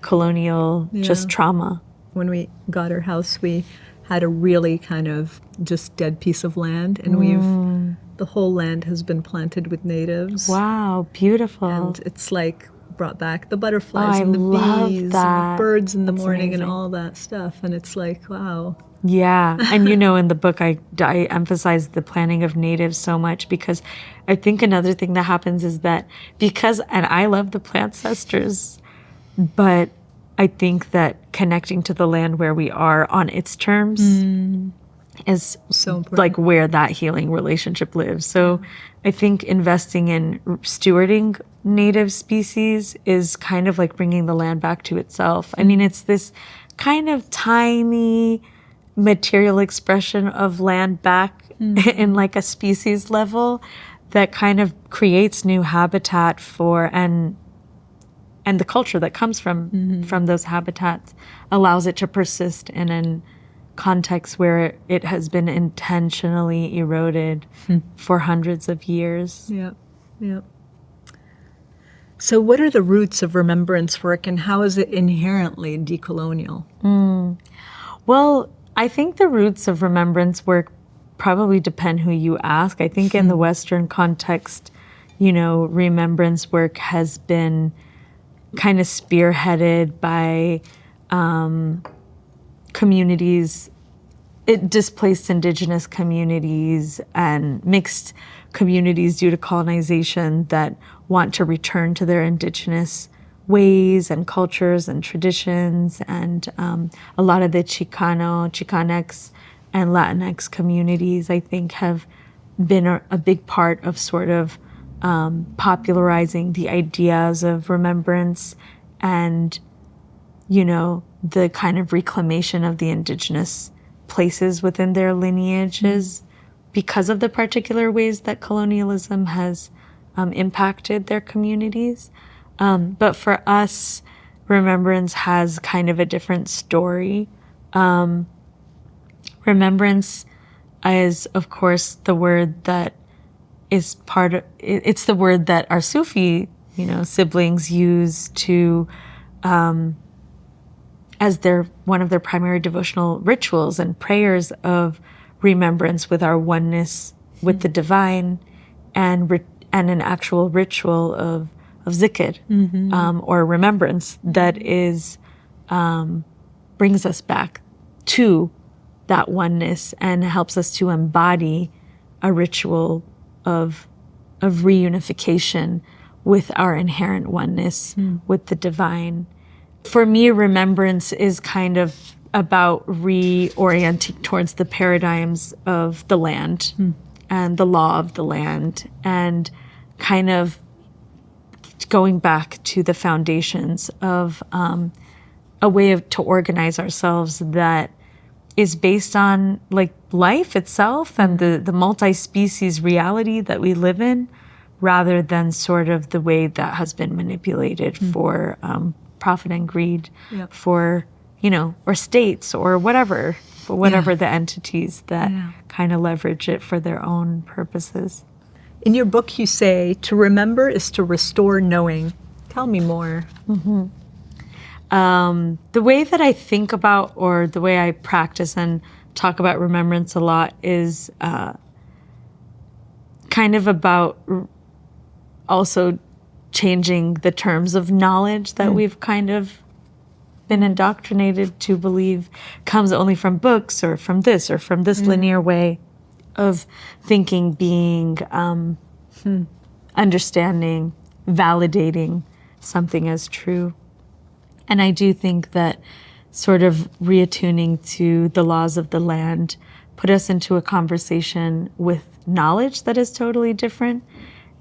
colonial just trauma. When we got our house, we had a really kind of just dead piece of land, and the whole land has been planted with natives. Wow, beautiful. And it's like brought back the butterflies and the bees and the birds in the morning and all that stuff. And it's like, wow. Yeah. And in the book, I emphasize the planting of natives so much, because I think another thing that happens is that and I love the Plantcestral, but I think that connecting to the land where we are on its terms is so important. Like where that healing relationship lives. So I think investing in stewarding native species is kind of like bringing the land back to itself. I mean, it's this kind of tiny material expression of land back in like a species level that kind of creates new habitat for and the culture that comes from those habitats allows it to persist in a context where it has been intentionally eroded for hundreds of years. Yeah. So what are the roots of remembrance work, and how is it inherently decolonial? Well, I think the roots of remembrance work probably depend who you ask. I think in the Western context, remembrance work has been kind of spearheaded by communities displaced indigenous communities and mixed communities due to colonization that want to return to their indigenous ways and cultures and traditions. And a lot of the Chicano, Chicanx, and Latinx communities, I think, have been a big part of sort of popularizing the ideas of remembrance and, you know, the kind of reclamation of the indigenous places within their lineages because of the particular ways that colonialism has impacted their communities. But for us, remembrance has kind of a different story. Remembrance is, of course, the word that is it's the word that our Sufi, you know, siblings use to, as one of their primary devotional rituals and prayers of remembrance with our oneness with the divine, and an actual ritual of zikr, or remembrance that is brings us back to that oneness and helps us to embody a ritual of reunification with our inherent oneness with the divine. For me, remembrance is kind of about reorienting towards the paradigms of the land and the law of the land, and kind of going back to the foundations of a way to organize ourselves that is based on like life itself and the multi-species reality that we live in, rather than sort of the way that has been manipulated for profit and greed, for, you know, or states or whatever, for whatever the entities that kind of leverage it for their own purposes. In your book, you say, to remember is to restore knowing. Tell me more. The way that I think about, or the way I practice and talk about remembrance a lot is kind of about also changing the terms of knowledge that we've kind of been indoctrinated to believe comes only from books or from this linear way of thinking, being, understanding, validating something as true. And I do think that sort of reattuning to the laws of the land put us into a conversation with knowledge that is totally different,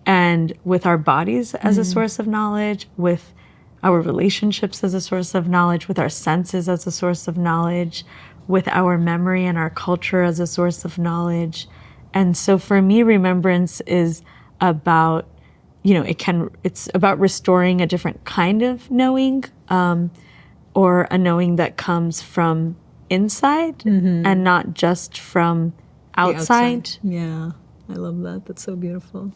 and with our bodies as a source of knowledge, with our relationships as a source of knowledge, with our senses as a source of knowledge, with our memory and our culture as a source of knowledge. And so for me, remembrance is about, you know, it's about restoring a different kind of knowing, or a knowing that comes from inside and not just from outside. Yeah, I love that. That's so beautiful.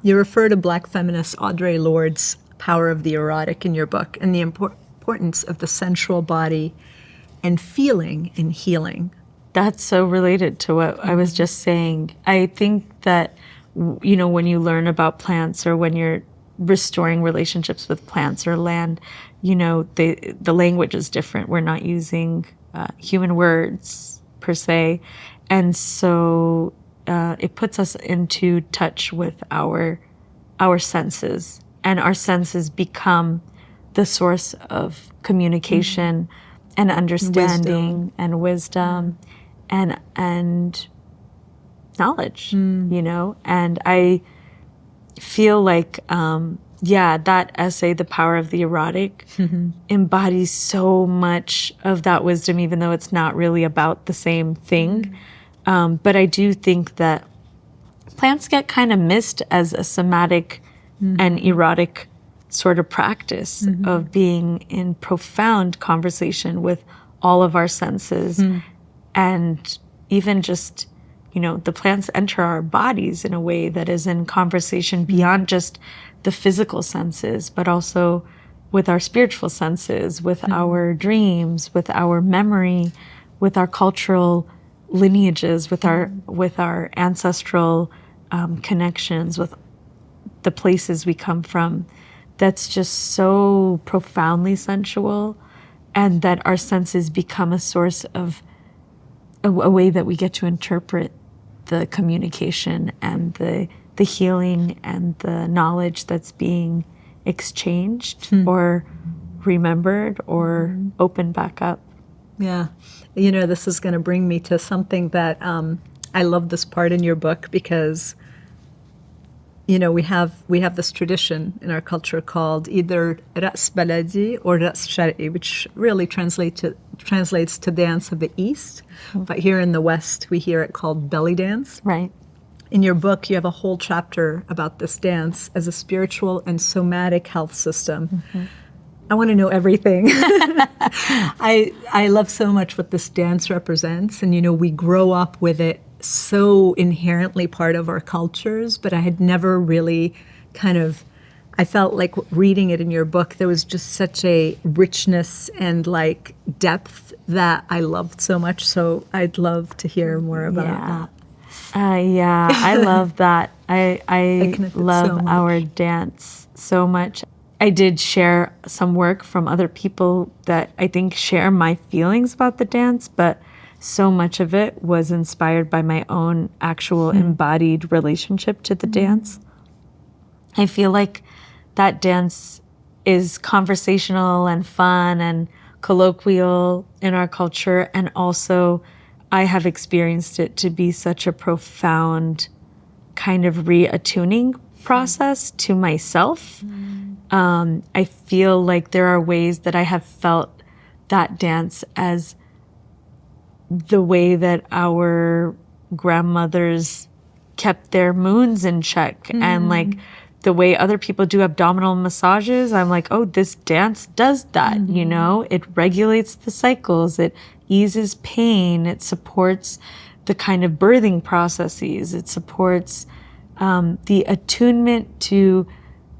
You refer to Black feminist Audre Lorde's Power of the Erotic in your book, and the importance of the sensual body and feeling in healing. That's so related to what I was just saying. I think that, you know, when you learn about plants, or when you're restoring relationships with plants or land, you know, the language is different. We're not using human words per se. And so it puts us into touch with our senses, and our senses become the source of communication and understanding and wisdom and knowledge, you know? And I feel like, that essay, The Power of the Erotic, embodies so much of that wisdom, even though it's not really about the same thing. But I do think that plants get kind of missed as a somatic and erotic sort of practice of being in profound conversation with all of our senses. And even just, you know, the plants enter our bodies in a way that is in conversation beyond just the physical senses, but also with our spiritual senses, with our dreams, with our memory, with our cultural lineages, with our ancestral connections, with the places we come from. That's just so profoundly sensual and that our senses become a source of a way that we get to interpret the communication and the healing and the knowledge that's being exchanged or remembered or opened back up. Yeah. You know, this is going to bring me to something that I love this part in your book because, you know, we have this tradition in our culture called either Ras Baladi or Ras Shar'i, which really translates to dance of the East. But here in the West, we hear it called belly dance. Right. In your book, you have a whole chapter about this dance as a spiritual and somatic health system. I want to know everything. I love so much what this dance represents. And, you know, we grow up with it so inherently part of our cultures, but I had never really I felt like reading it in your book, there was just such a richness and like depth that I loved so much. So I'd love to hear more about that. I love that. I connected love so much. our dance so much. I did share some work from other people that I think share my feelings about the dance, but so much of it was inspired by my own actual embodied relationship to the dance. I feel like that dance is conversational and fun and colloquial in our culture, and also I have experienced it to be such a profound kind of reattuning process to myself. I feel like there are ways that I have felt that dance as the way that our grandmothers kept their moons in check, and like the way other people do abdominal massages. I'm like, oh, this dance does that, you know? It regulates the cycles, it eases pain, it supports the kind of birthing processes, it supports the attunement to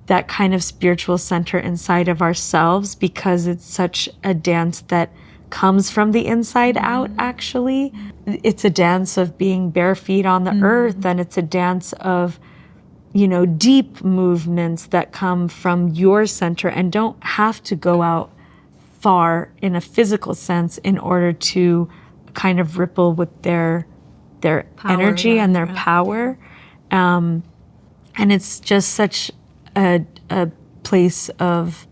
that kind of spiritual center inside of ourselves, because it's such a dance that comes from the inside out, actually. It's a dance of being bare feet on the earth, and it's a dance of, you know, deep movements that come from your center and don't have to go out far in a physical sense in order to kind of ripple with their energy and their power. And it's just such a place of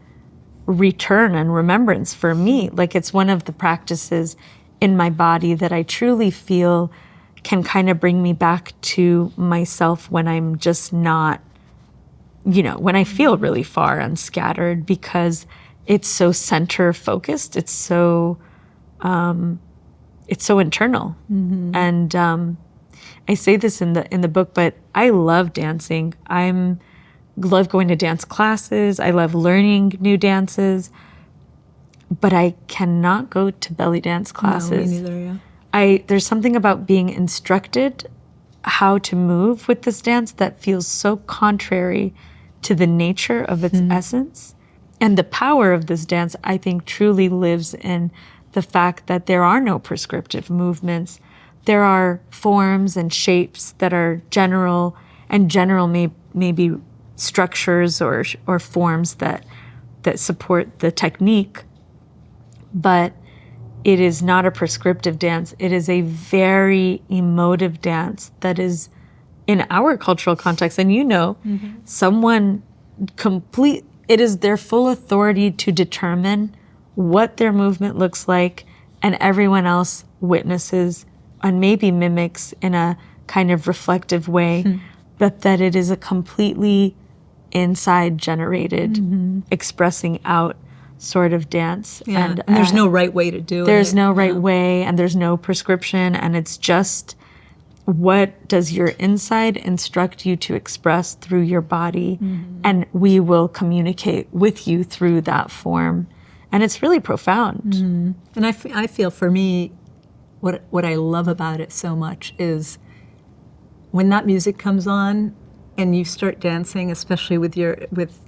return and remembrance for me. Like, it's one of the practices in my body that I truly feel can kind of bring me back to myself when I'm just not, you know, when I feel really far and scattered, because it's so center focused. It's so internal. And I say this in the book, but I love dancing. Love going to dance classes. I love learning new dances, but I cannot go to belly dance classes. No, me neither, yeah. There's something about being instructed how to move with this dance that feels so contrary to the nature of its essence. And the power of this dance, I think, truly lives in the fact that there are no prescriptive movements. There are forms and shapes that are general, and general maybe structures or forms that support the technique, but it is not a prescriptive dance. It is a very emotive dance that is, in our cultural context, and you know, it is their full authority to determine what their movement looks like, and everyone else witnesses and maybe mimics in a kind of reflective way, but that it is a completely inside generated, expressing out sort of dance. Yeah. And there's no right way to do it. There's no right way, and there's no prescription, and it's just, what does your inside instruct you to express through your body, and we will communicate with you through that form. And it's really profound. And I feel for me, what I love about it so much is when that music comes on and you start dancing, especially with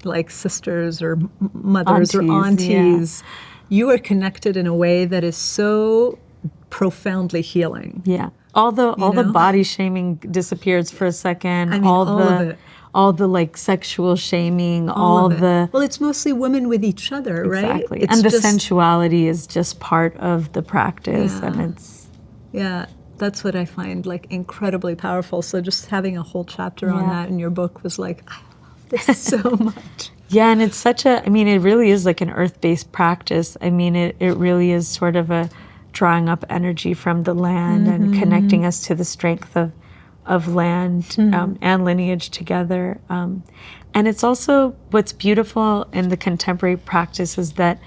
like sisters or mothers or aunties, you are connected in a way that is so profoundly healing. Yeah. All the body shaming disappears for a second. I mean, all of it. all the like sexual shaming, all of it. the Well, it's mostly women with each other, right? exactly, It's and the just, sensuality is just part of the practice, and Yeah. it's Yeah, that's what I find like incredibly powerful. So just having a whole chapter on Yeah. that in your book was like, I love this so much. yeah, and it's such a. I mean, it really is like an earth-based practice. I mean, it really is sort of a drawing up energy from the land and connecting us to the strength of land and lineage together. And it's also what's beautiful in the contemporary practice is that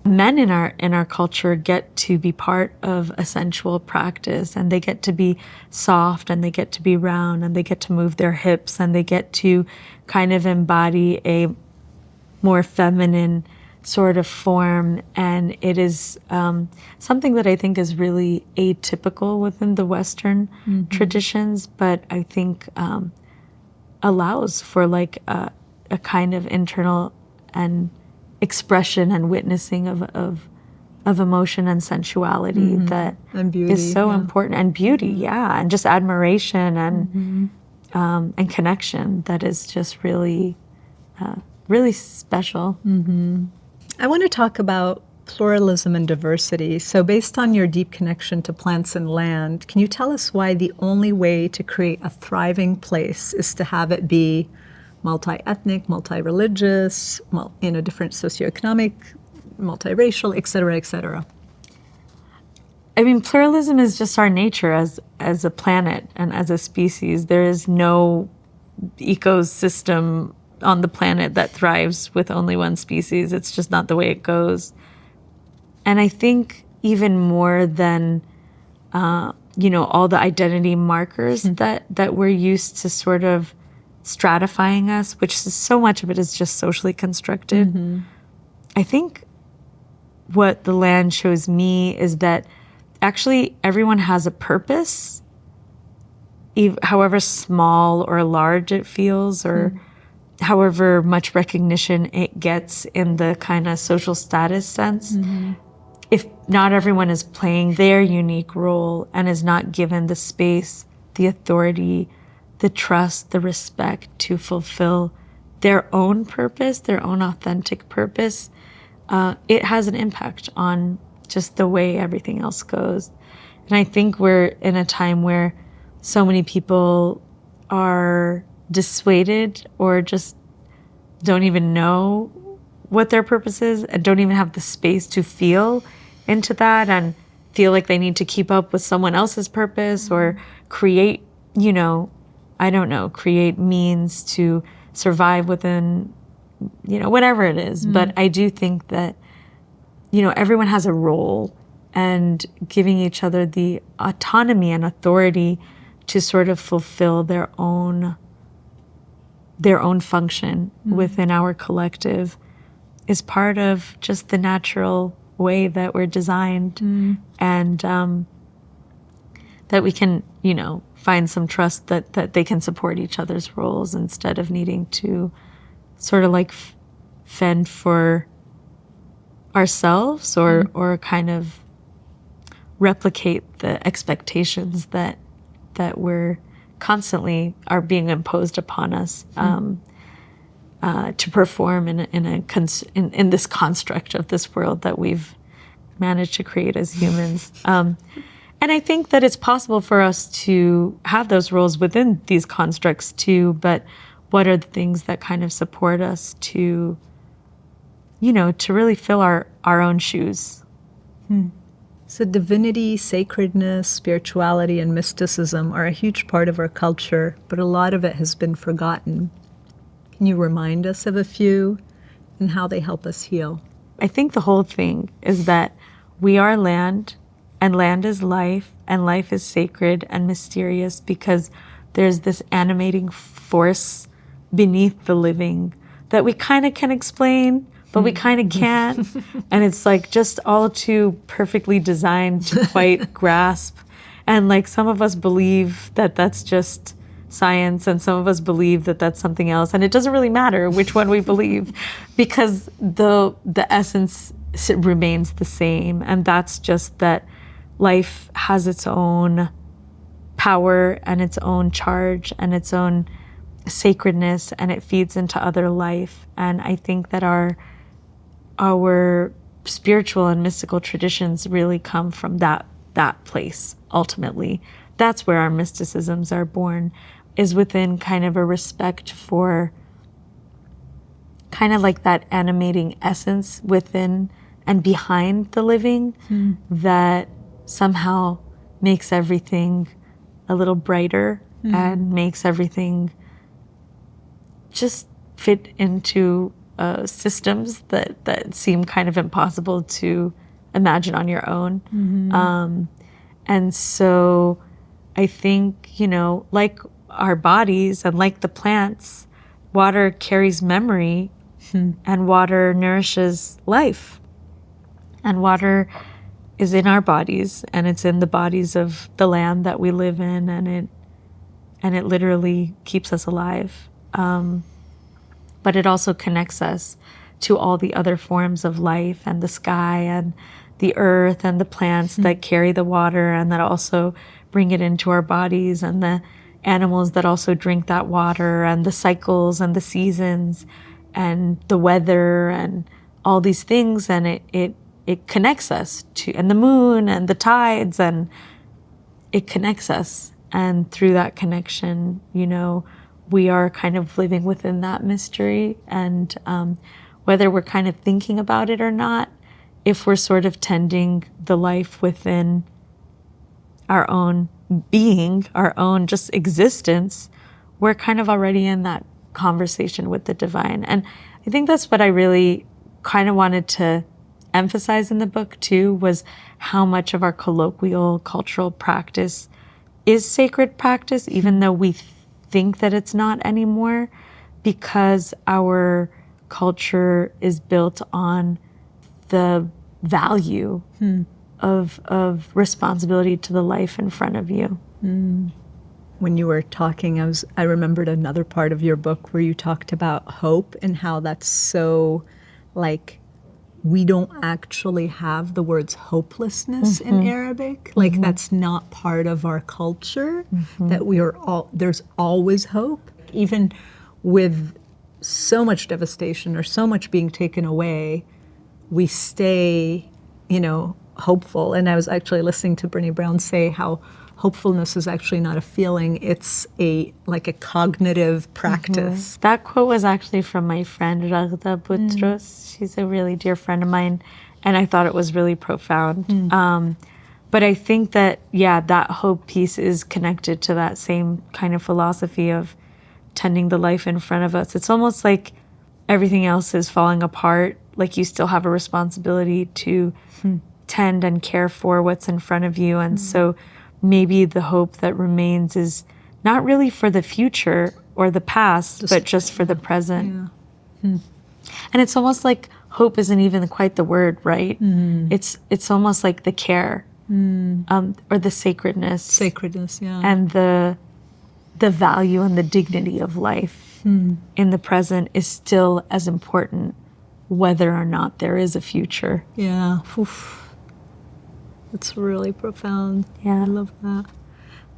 men in our culture get to be part of a sensual practice, and they get to be soft, and they get to be round, and they get to move their hips, and they get to kind of embody a more feminine sort of form. And it is something that I think is really atypical within the Western traditions, but I think allows for like a kind of internal and expression and witnessing of emotion and sensuality that And beauty, is so yeah. important, and beauty, yeah, and just admiration and connection that is just really really special. I want to talk about pluralism and diversity. So based on your deep connection to plants and land, can you tell us why the only way to create a thriving place is to have it be multi-ethnic, multi-religious, in a different socioeconomic, multiracial, et cetera, et cetera? I mean, pluralism is just our nature as a planet and as a species. There is no ecosystem on the planet that thrives with only one species. It's just not the way it goes. And I think even more than, all the identity markers that we're used to sort of stratifying us, which is so much of it is just socially constructed. I think what the land shows me is that actually everyone has a purpose, however small or large it feels, or however much recognition it gets in the kind of social status sense. If not everyone is playing their unique role and is not given the space, the authority, the trust, the respect to fulfill their own purpose, their own authentic purpose, it has an impact on just the way everything else goes. And I think we're in a time where so many people are dissuaded or just don't even know what their purpose is and don't even have the space to feel into that and feel like they need to keep up with someone else's purpose or create, create means to survive within, whatever it is. But I do think that, everyone has a role, and giving each other the autonomy and authority to sort of fulfill their own function within our collective is part of just the natural way that we're designed, and that we can, find some trust that they can support each other's roles instead of needing to sort of like fend for ourselves or kind of replicate the expectations that we're constantly are being imposed upon us to perform in this construct of this world that we've managed to create as humans. And I think that it's possible for us to have those roles within these constructs too, but what are the things that kind of support us to, to really fill our own shoes? So divinity, sacredness, spirituality, and mysticism are a huge part of our culture, but a lot of it has been forgotten. Can you remind us of a few and how they help us heal? I think the whole thing is that we are land, and land is life, and life is sacred and mysterious because there's this animating force beneath the living that we kind of can explain, but we kind of can't. And it's like just all too perfectly designed to quite grasp. And like some of us believe that that's just science, and some of us believe that that's something else. And it doesn't really matter which one we believe because the essence remains the same. And that's just that life has its own power and its own charge and its own sacredness, and it feeds into other life. And I think that our spiritual and mystical traditions really come from that place. Ultimately, that's where our mysticisms are born, is within kind of a respect for kind of like that animating essence within and behind the living that somehow makes everything a little brighter and makes everything just fit into systems that seem kind of impossible to imagine on your own. And so I think, like our bodies and like the plants, water carries memory and water nourishes life. And water is in our bodies, and it's in the bodies of the land that we live in, and it literally keeps us alive. But it also connects us to all the other forms of life and the sky and the earth and the plants that carry the water and that also bring it into our bodies, and the animals that also drink that water, and the cycles and the seasons and the weather and all these things. And it connects us to, and the moon and the tides, and it connects us. And through that connection, we are kind of living within that mystery. And whether we're kind of thinking about it or not, if we're sort of tending the life within our own being, our own just existence, we're kind of already in that conversation with the divine. And I think that's what I really kind of wanted to emphasize in the book too, was how much of our colloquial cultural practice is sacred practice, even though we think that it's not anymore, because our culture is built on the value of responsibility to the life in front of you. When you were talking, I remembered another part of your book where you talked about hope and how that's so, like, we don't actually have the words hopelessness in Arabic. Like, that's not part of our culture, that there's always hope. Even with so much devastation or so much being taken away, we stay, hopeful. And I was actually listening to Brené Brown say how hopefulness is actually not a feeling, it's a cognitive practice. That quote was actually from my friend Ragda Boutros. She's a really dear friend of mine, and I thought it was really profound. But I think that, that hope piece is connected to that same kind of philosophy of tending the life in front of us. It's almost like everything else is falling apart, like you still have a responsibility to tend and care for what's in front of you. And so maybe the hope that remains is not really for the future or the past, but just for the present. And it's almost like hope isn't even quite the word, right? It's almost like the care or the sacredness. Sacredness, yeah. And the value and the dignity of life in the present is still as important, whether or not there is a future. Yeah. Oof. That's really profound. Yeah. I love that.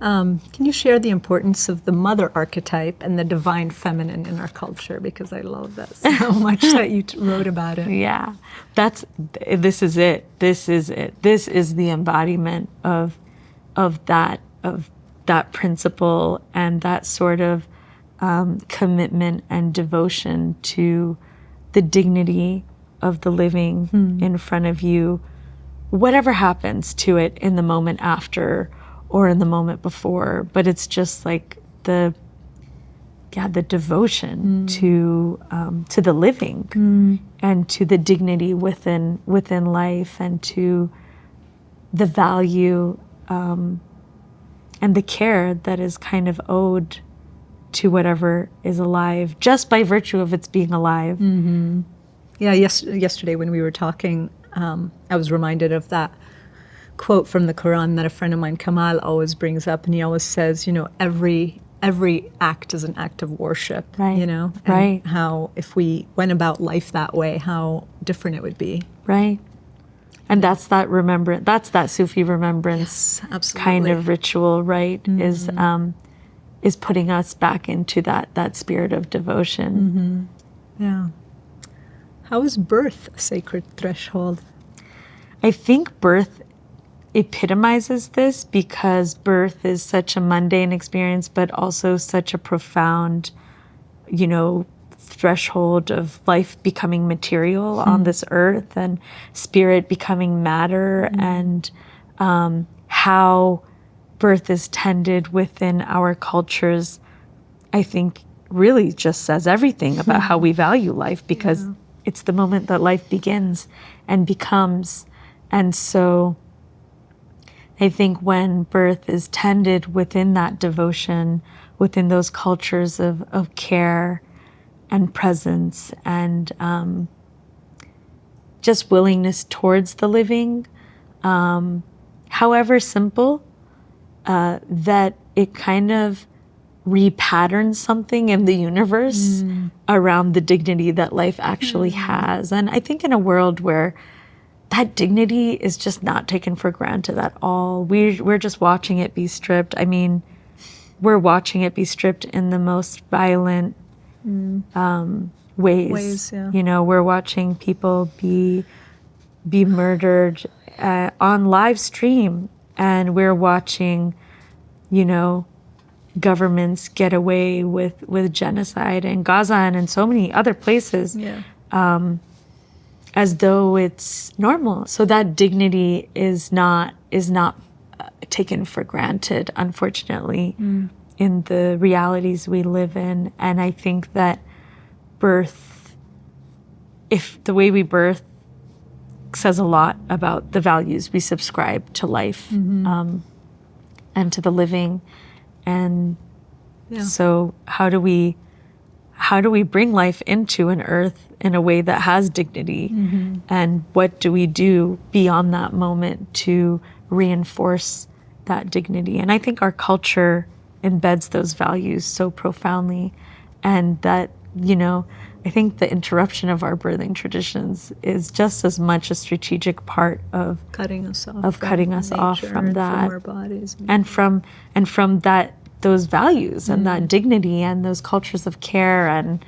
Can you share the importance of the mother archetype and the divine feminine in our culture? Because I love that so much that you wrote about it. Yeah. This is it. This is it. This is the embodiment of that principle and that sort of commitment and devotion to the dignity of the living in front of you, whatever happens to it in the moment after or in the moment before. But it's just like the devotion to the living and to the dignity within life, and to the value and the care that is kind of owed to whatever is alive, just by virtue of its being alive. Yeah, yesterday when we were talking, I was reminded of that quote from the Quran that a friend of mine, Kamal, always brings up, and he always says, every act is an act of worship, Right. And Right. how if we went about life that way, how different it would be. Right. And that's that that's that Sufi remembrance Yes, absolutely. kind of ritual, right? Is is putting us back into that spirit of devotion. Yeah. How is birth a sacred threshold? I think birth epitomizes this, because birth is such a mundane experience, but also such a profound, threshold of life becoming material on this earth, and spirit becoming matter, and how birth is tended within our cultures, I think really just says everything about how we value life, because it's the moment that life begins and becomes. And so I think when birth is tended within that devotion, within those cultures of care and presence and just willingness towards the living, however simple, that it kind of repatterns something in the universe around the dignity that life actually has. And I think in a world where that dignity is just not taken for granted at all, we're just watching it be stripped. I mean, we're watching it be stripped in the most violent ways. We're watching people be murdered on live stream, and we're watching, governments get away with genocide in Gaza and in so many other places, as though it's normal. So that dignity is not taken for granted, unfortunately, in the realities we live in. And I think that birth, if the way we birth, says a lot about the values we subscribe to life, and to the living. And so how do we bring life into an earth in a way that has dignity? And what do we do beyond that moment to reinforce that dignity? And I think our culture embeds those values so profoundly, and that, I think the interruption of our birthing traditions is just as much a strategic part of cutting us off from that, from our bodies, and from that, those values and that dignity and those cultures of care, and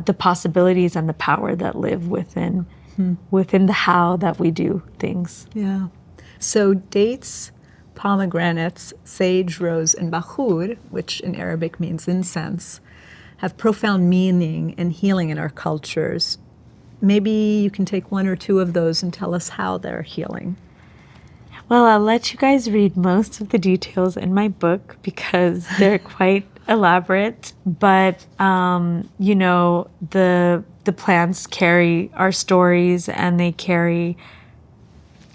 the possibilities and the power that live within the how that we do things. Yeah. So dates, pomegranates, sage, rose, and bahur, which in Arabic means incense, have profound meaning and healing in our cultures. Maybe you can take one or two of those and tell us how they're healing. Well, I'll let you guys read most of the details in my book, because they're quite elaborate. But, the plants carry our stories, and they carry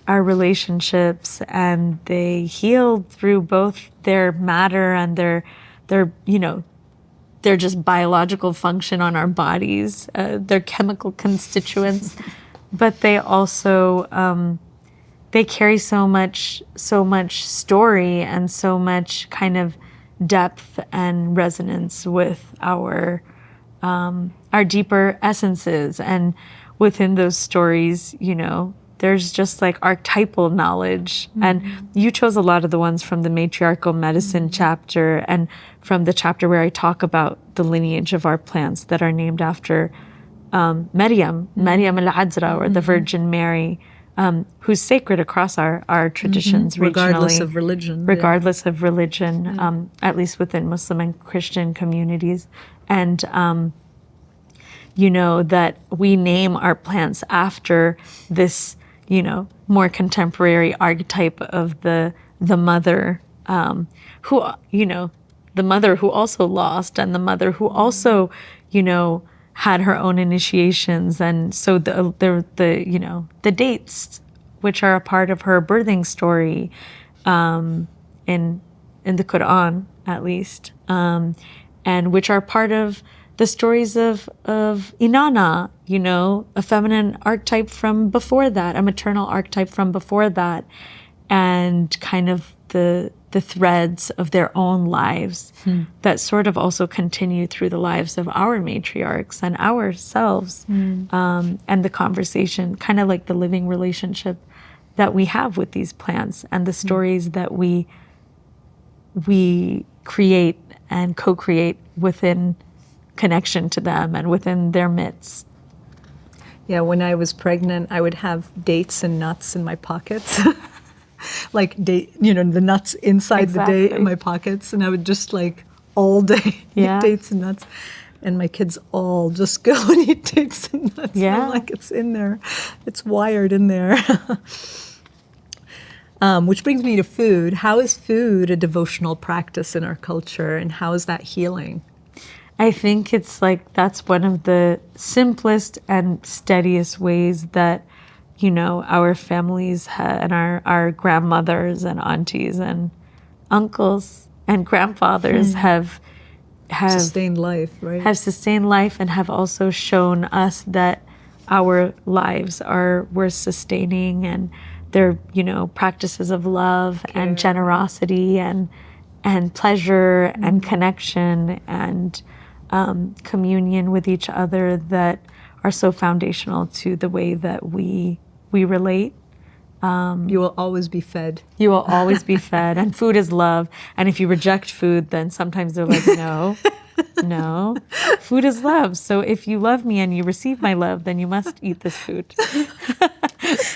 our relationships, and they heal through both their matter and their just biological function on our bodies, their chemical constituents. But they also they carry so much story and so much kind of depth and resonance with our deeper essences. And within those stories, there's just like archetypal knowledge. And you chose a lot of the ones from the matriarchal medicine chapter, and from the chapter where I talk about the lineage of our plants that are named after Maryam al-Azra, or the Virgin Mary, who's sacred across our traditions, regardless regionally, of religion. regardless of religion, at least within Muslim and Christian communities. And that we name our plants after this, more contemporary archetype of the mother, who, the mother who also lost, and the mother who also, had her own initiations. And so the dates, which are a part of her birthing story, in the Quran, at least, and which are part of the stories of Inanna, a feminine archetype from before that, a maternal archetype from before that, and kind of the threads of their own lives that sort of also continue through the lives of our matriarchs and ourselves, and the conversation, kind of like the living relationship that we have with these plants, and the stories that we create and co-create within connection to them and within their midst. Yeah, when I was pregnant, I would have dates and nuts in my pockets. Like the nuts inside the date in my pockets, and I would just like all day eat dates and nuts. And my kids all just go and eat dates and nuts. Yeah. And I'm like, it's in there. It's wired in there. Which brings me to food. How is food a devotional practice in our culture, and how is that healing? I think it's like that's one of the simplest and steadiest ways that, our families and our grandmothers and aunties and uncles and grandfathers have Sustained life, right? Have sustained life and have also shown us that our lives are worth sustaining, and they're, practices of love and generosity and pleasure and connection and communion with each other that are so foundational to the way that we relate. You will always be fed. You will always be fed, and food is love. And if you reject food, then sometimes they're like, no, food is love. So if you love me and you receive my love, then you must eat this food.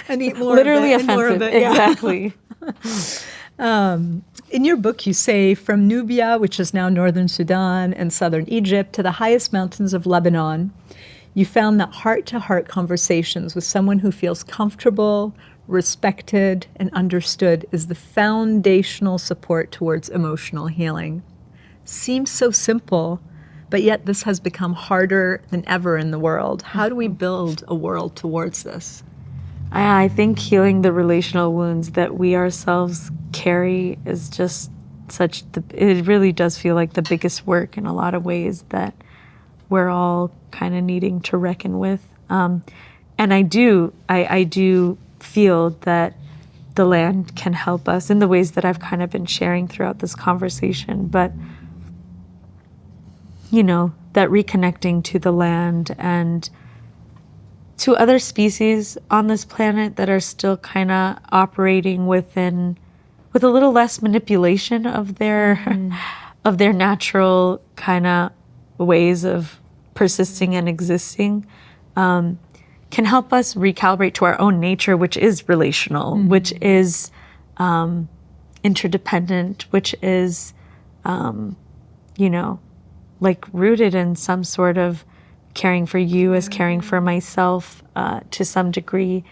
And eat more Literally of it, offensive. and more of it, Exactly. In your book, you say, from Nubia, which is now northern Sudan and southern Egypt, to the highest mountains of Lebanon, you found that heart-to-heart conversations with someone who feels comfortable, respected, and understood is the foundational support towards emotional healing. Seems so simple, but yet this has become harder than ever in the world. How do we build a world towards this? I think healing the relational wounds that we ourselves carry is just it really does feel like the biggest work in a lot of ways that we're all kind of needing to reckon with. And I do feel that the land can help us in the ways that I've kind of been sharing throughout this conversation. But, that reconnecting to the land and to other species on this planet that are still kind of operating with a little less manipulation of their natural kind of ways of persisting and existing, can help us recalibrate to our own nature, which is relational, which is interdependent, which is, like rooted in some sort of caring for you as caring for myself to some degree.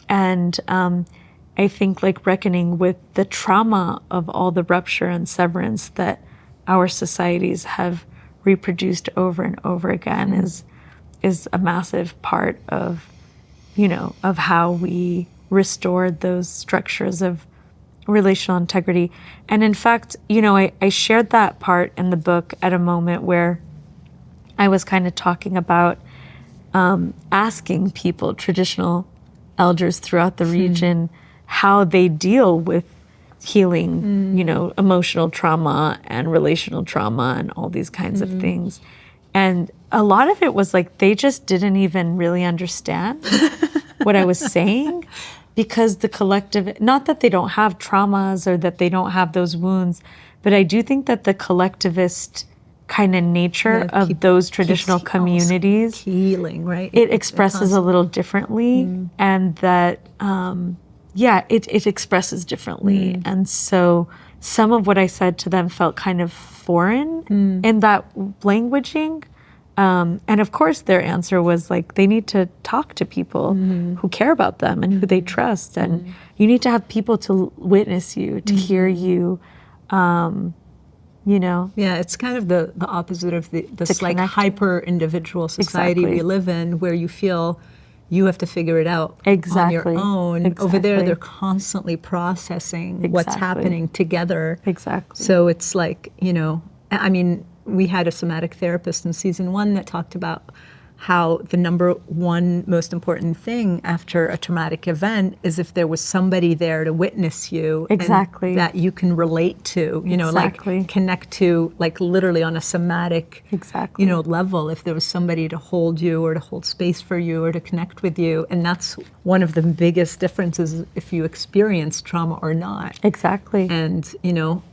And I think like reckoning with the trauma of all the rupture and severance that our societies have reproduced over and over again is a massive part of, of how we restored those structures of relational integrity. And in fact, I shared that part in the book at a moment where I was kind of talking about asking people, traditional elders throughout the region, how they deal with healing, emotional trauma and relational trauma and all these kinds of things. And a lot of it was like they just didn't even really understand what I was saying, because the collective, not that they don't have traumas or that they don't have those wounds, but I do think that the collectivist kind of nature of those traditional communities, healing, right? It expresses a little differently, and that it expresses differently. And so some of what I said to them felt kind of foreign in that languaging. And of course their answer was like, they need to talk to people who care about them and who they trust. And you need to have people to witness you, to hear you, Yeah, it's kind of the opposite of this like hyper-individual society we live in, where you feel you have to figure it out on your own. Over there, they're constantly processing what's happening together. Exactly. So it's like, we had a somatic therapist in season 1 that talked about how the number one most important thing after a traumatic event is if there was somebody there to witness you. Exactly. And that you can relate to, Exactly. like connect to, like literally on a somatic, Exactly. level, if there was somebody to hold you or to hold space for you or to connect with you. And that's one of the biggest differences if you experience trauma or not. Exactly. And,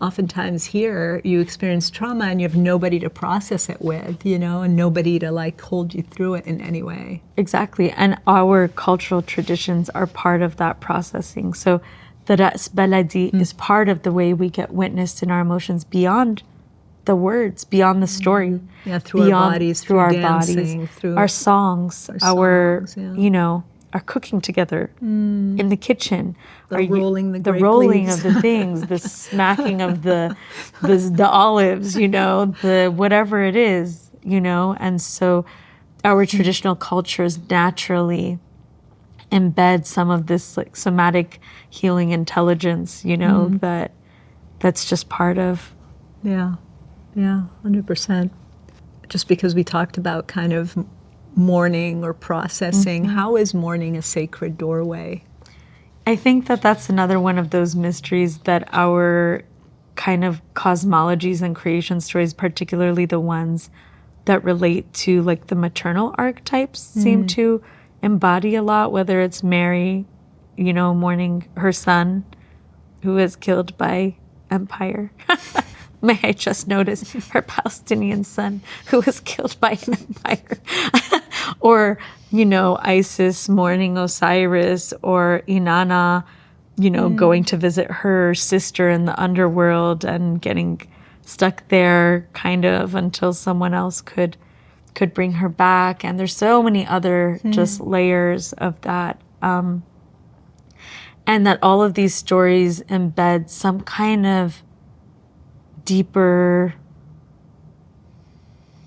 oftentimes here you experience trauma and you have nobody to process it with, and nobody to like hold you through it in any way. Exactly. And our cultural traditions are part of that processing. So the Ras Baladi is part of the way we get witnessed in our emotions beyond the words, beyond the story. Yeah, through our bodies, through our dancing, bodies, through our songs, our cooking together in the kitchen. Rolling the grape rolling leaves. of the things, the smacking of the olives, the whatever it is, and so our traditional cultures naturally embed some of this like somatic healing intelligence, that's just part of. Yeah, 100%. Just because we talked about kind of mourning or processing, how is mourning a sacred doorway? I think that that's another one of those mysteries that our kind of cosmologies and creation stories, particularly the ones that relate to like the maternal archetypes, seem to embody a lot, whether it's Mary, mourning her son who was killed by empire. May I just notice her Palestinian son who was killed by empire. Or, Isis mourning Osiris, or Inanna, going to visit her sister in the underworld and getting stuck there kind of until someone else could bring her back. And there's so many other just layers of that. And that all of these stories embed some kind of deeper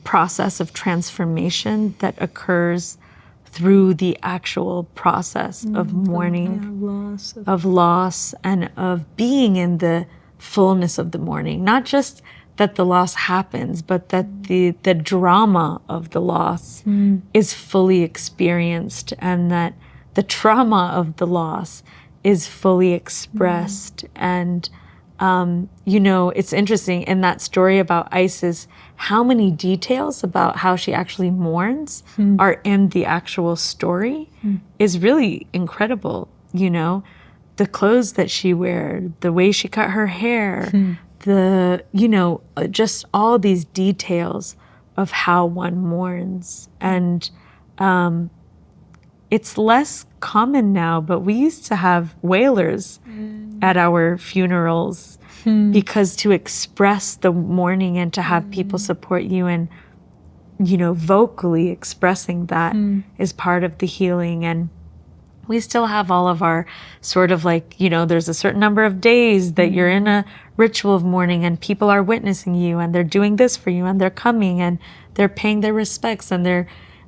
process of transformation that occurs through the actual process of mourning, of loss, and of being in the fullness of the mourning. Not just that the loss happens, but that the drama of the loss is fully experienced, and that the trauma of the loss is fully expressed. And it's interesting in that story about Isis, how many details about how she actually mourns are in the actual story is really incredible. The clothes that she wears, the way she cut her hair, just all these details of how one mourns. And it's less common now, but we used to have wailers at our funerals because to express the mourning and to have people support you and, vocally expressing that is part of the healing. And we still have all of our sort of like, there's a certain number of days that you're in a ritual of mourning and people are witnessing you and they're doing this for you and they're coming and they're paying their respects and they're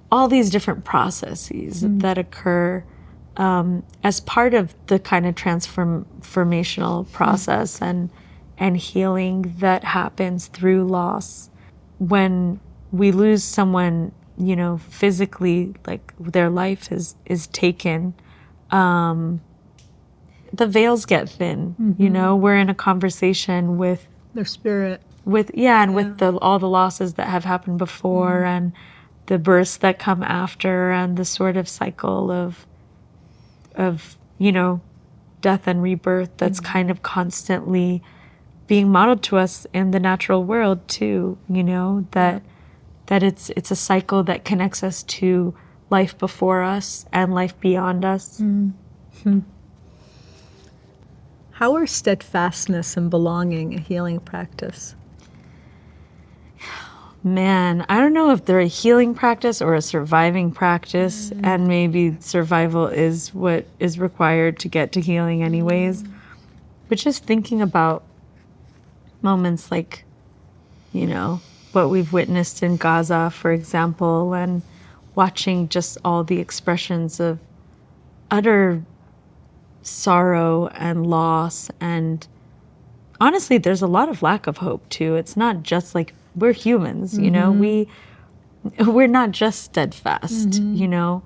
all these different processes that occur as part of the kind of transformational process and healing that happens through loss. When we lose someone, physically, like their life is taken, the veils get thin. We're in a conversation with Their spirit. with all the losses that have happened before and the births that come after and the sort of cycle of death and rebirth that's kind of constantly being modeled to us in the natural world too, that it's a cycle that connects us to life before us and life beyond us. How are steadfastness and belonging a healing practice? Man, I don't know if they're a healing practice or a surviving practice, and maybe survival is what is required to get to healing anyways. But just thinking about moments like, what we've witnessed in Gaza, for example, and watching just all the expressions of utter sorrow and loss. And honestly, there's a lot of lack of hope too. It's not just like we're humans, we we're not just steadfast, you know,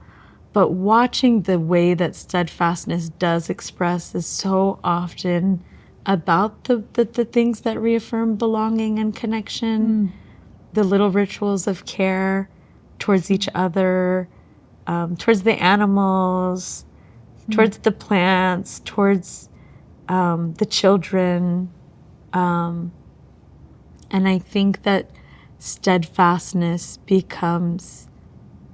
but watching the way that steadfastness does express is so often about the things that reaffirm belonging and connection, the little rituals of care towards each other, towards the animals, towards the plants, towards the children. And I think that steadfastness becomes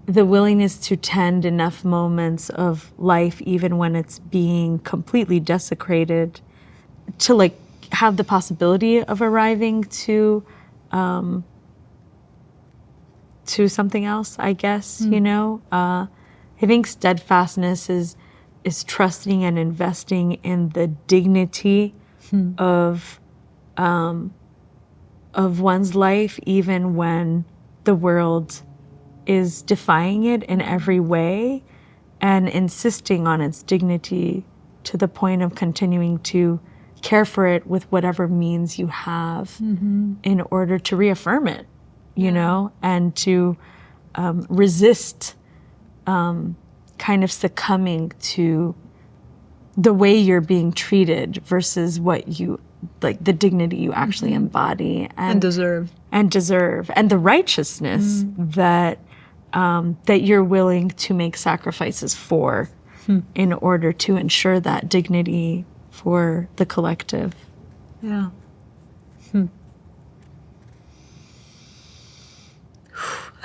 the willingness to tend enough moments of life, even when it's being completely desecrated, to like have the possibility of arriving to something else, I guess, you know. I think steadfastness is trusting and investing in the dignity of one's life, even when the world is defying it in every way, and insisting on its dignity to the point of continuing to care for it with whatever means you have in order to reaffirm it, you know, and to resist kind of succumbing to the way you're being treated versus what you, like the dignity you actually embody and deserve. And the righteousness that that you're willing to make sacrifices for in order to ensure that dignity for the collective. Yeah.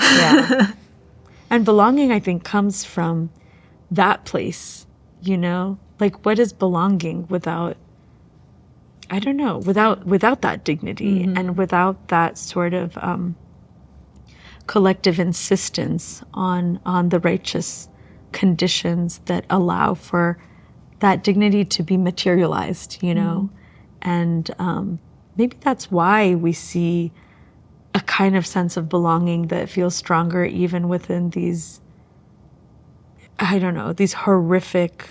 Yeah. And belonging, I think, comes from that place, you know? Like, what is belonging without, I don't know, without that dignity and without that sort of collective insistence on the righteous conditions that allow for that dignity to be materialized, you know? And maybe that's why we see a kind of sense of belonging that feels stronger even within these, I don't know, these horrific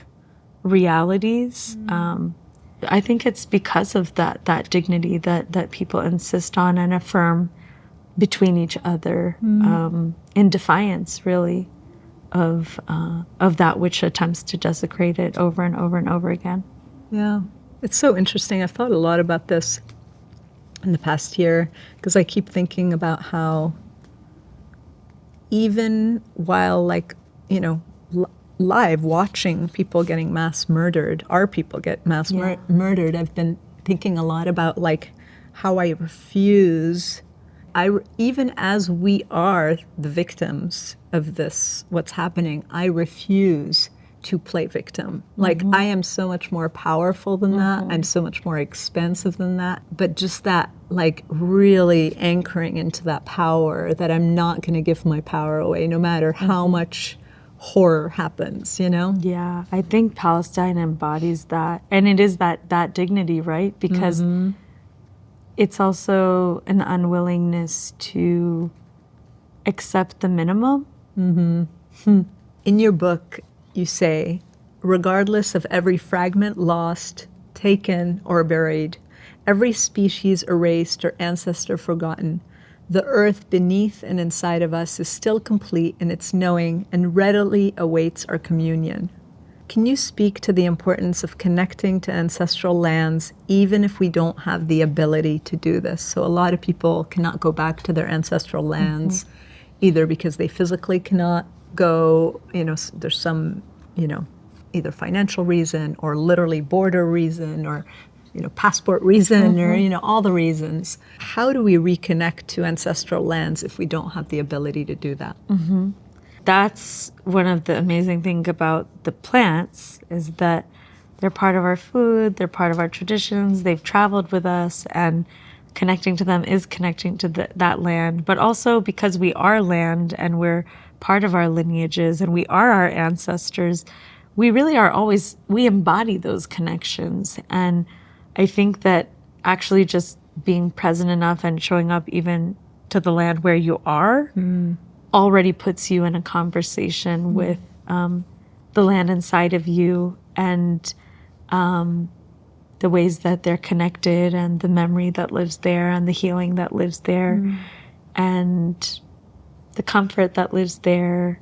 realities. I think it's because of that dignity that people insist on and affirm between each other, in defiance, really, of that which attempts to desecrate it over and over and over again. Yeah. It's so interesting. I've thought a lot about this in the past year because I keep thinking about how even while, like, you know, live watching people getting mass murdered, our people get mass murdered, I've been thinking a lot about like how I refuse, even as we are the victims of this, what's happening, I refuse to play victim. Like, I am so much more powerful than that. I'm so much more expensive than that. But just that, like, really anchoring into that power, that I'm not going to give my power away no matter how much horror happens, you know? Yeah, I think Palestine embodies that. And it is that dignity, right? Because it's also an unwillingness to accept the minimum. In your book, you say, regardless of every fragment lost, taken, or buried, every species erased or ancestor forgotten, the earth beneath and inside of us is still complete in its knowing and readily awaits our communion. Can you speak to the importance of connecting to ancestral lands, even if we don't have the ability to do this? So a lot of people cannot go back to their ancestral lands, either because they physically cannot go, you know, there's some, you know, either financial reason or literally border reason or, you know, passport reason or, you know, all the reasons. How do we reconnect to ancestral lands if we don't have the ability to do that? That's one of the amazing things about the plants, is that they're part of our food, they're part of our traditions, they've traveled with us, and connecting to them is connecting to that land. But also because we are land and we're part of our lineages and we are our ancestors, we really are always, we embody those connections. And I think that actually just being present enough and showing up even to the land where you are already puts you in a conversation with the land inside of you and the ways that they're connected and the memory that lives there and the healing that lives there. And the comfort that lives there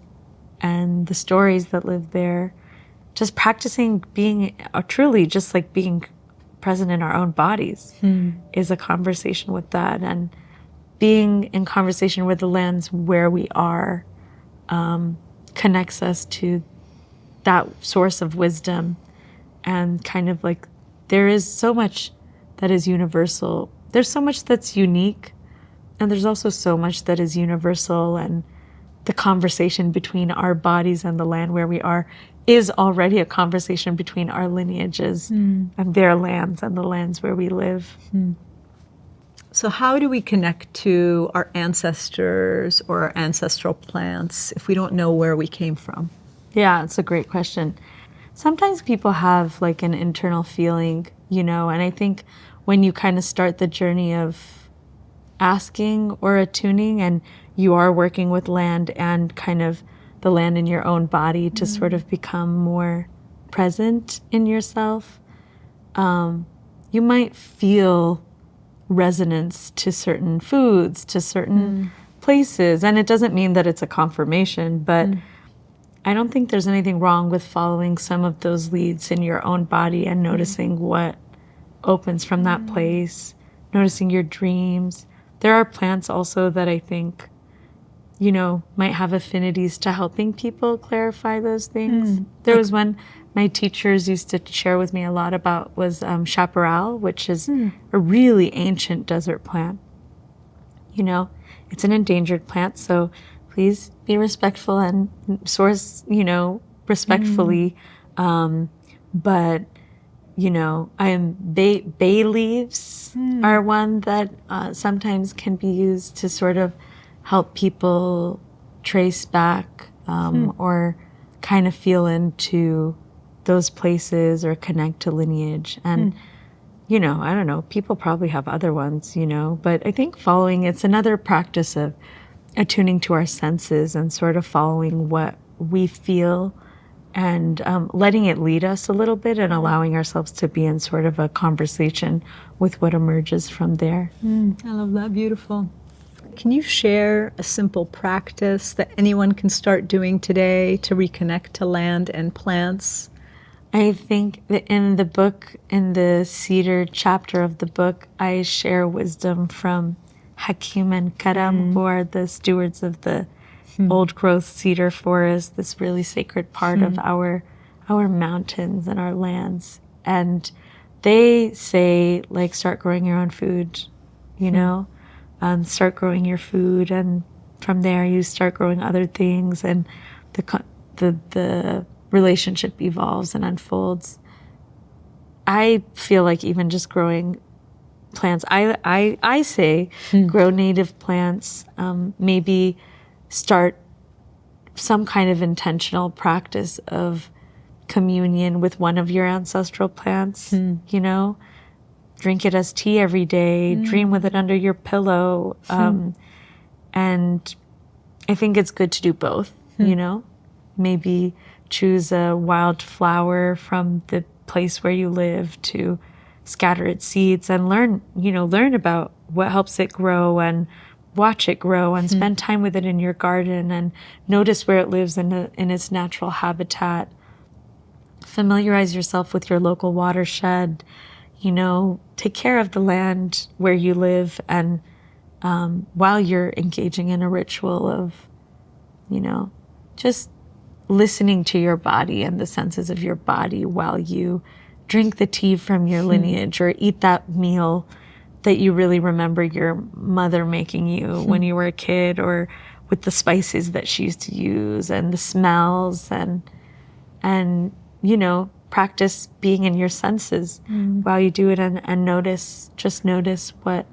and the stories that live there. Just practicing being truly just like being present in our own bodies is a conversation with that, and being in conversation with the lands where we are connects us to that source of wisdom. And kind of like there is so much that is universal. There's so much that's unique, and there's also so much that is universal, and the conversation between our bodies and the land where we are is already a conversation between our lineages and their lands and the lands where we live. So how do we connect to our ancestors or our ancestral plants if we don't know where we came from? Yeah, it's a great question. Sometimes people have like an internal feeling, and I think when you kind of start the journey of asking or attuning, and you are working with land and kind of the land in your own body to sort of become more present in yourself, you might feel resonance to certain foods, to certain places. And it doesn't mean that it's a confirmation, but I don't think there's anything wrong with following some of those leads in your own body and noticing what opens from that place, noticing your dreams. There are plants also that I think, might have affinities to helping people clarify those things. There was one my teachers used to share with me a lot about was chaparral, which is a really ancient desert plant. It's an endangered plant, so please be respectful and source, respectfully. But, bay leaves are one that sometimes can be used to sort of help people trace back or kind of feel into those places or connect to lineage. And, I don't know, people probably have other ones, but I think it's another practice of attuning to our senses and sort of following what we feel and letting it lead us a little bit and allowing ourselves to be in sort of a conversation with what emerges from there. I love that. Beautiful. Can you share a simple practice that anyone can start doing today to reconnect to land and plants? I think that in the book, in the cedar chapter of the book, I share wisdom from Hakim and Karam, who are the stewards of the old growth cedar forest, this really sacred part of our mountains and our lands. And they say, like, start growing your own food, start growing your food, and from there you start growing other things, and the relationship evolves and unfolds. I feel like even just growing plants, I say grow native plants, maybe start some kind of intentional practice of communion with one of your ancestral plants, drink it as tea every day, dream with it under your pillow. And I think it's good to do both, maybe choose a wild flower from the place where you live to scatter its seeds and learn about what helps it grow and watch it grow and spend time with it in your garden and notice where it lives in its natural habitat. Familiarize yourself with your local watershed, take care of the land where you live, and while you're engaging in a ritual of, just listening to your body and the senses of your body while you drink the tea from your lineage or eat that meal that you really remember your mother making you when you were a kid, or with the spices that she used to use and the smells, and practice being in your senses while you do it, and notice what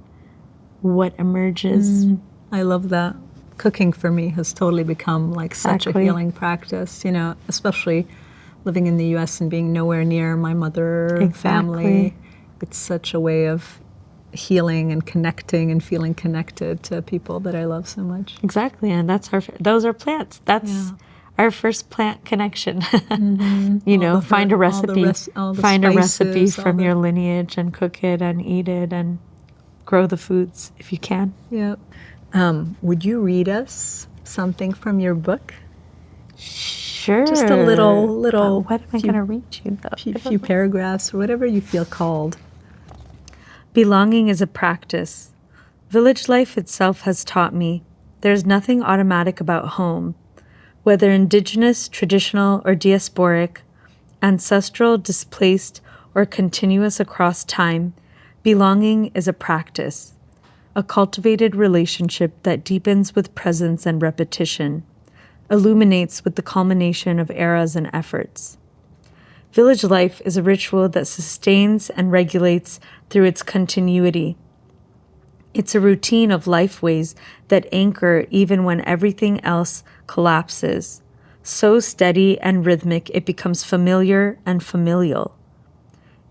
emerges. I love that. Cooking for me has totally become like such a healing practice, especially living in the U.S. and being nowhere near my mother family. It's such a way of healing and connecting and feeling connected to people that I love so much. Exactly, and those are plants. That's our first plant connection. Find a recipe, find a recipe from your lineage and cook it and eat it and grow the foods if you can. Yep. Would you read us something from your book? Sure. Just a little What am I going to read you, though? few paragraphs or whatever you feel called. Belonging is a practice. Village life itself has taught me there's nothing automatic about home. Whether indigenous, traditional, or diasporic, ancestral, displaced, or continuous across time, belonging is a practice, a cultivated relationship that deepens with presence and repetition, illuminates with the culmination of eras and efforts. Village life is a ritual that sustains and regulates through its continuity. It's a routine of life ways that anchor even when everything else collapses, so steady and rhythmic it becomes familiar and familial.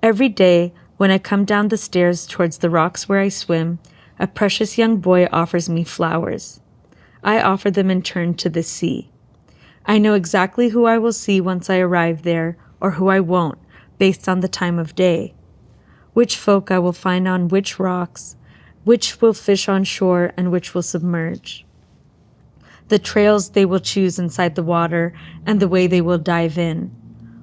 Every day, when I come down the stairs towards the rocks where I swim, a precious young boy offers me flowers. I offer them in turn to the sea. I know exactly who I will see once I arrive there, or who I won't, based on the time of day. Which folk I will find on which rocks, which will fish on shore, and which will submerge. The trails they will choose inside the water, and the way they will dive in.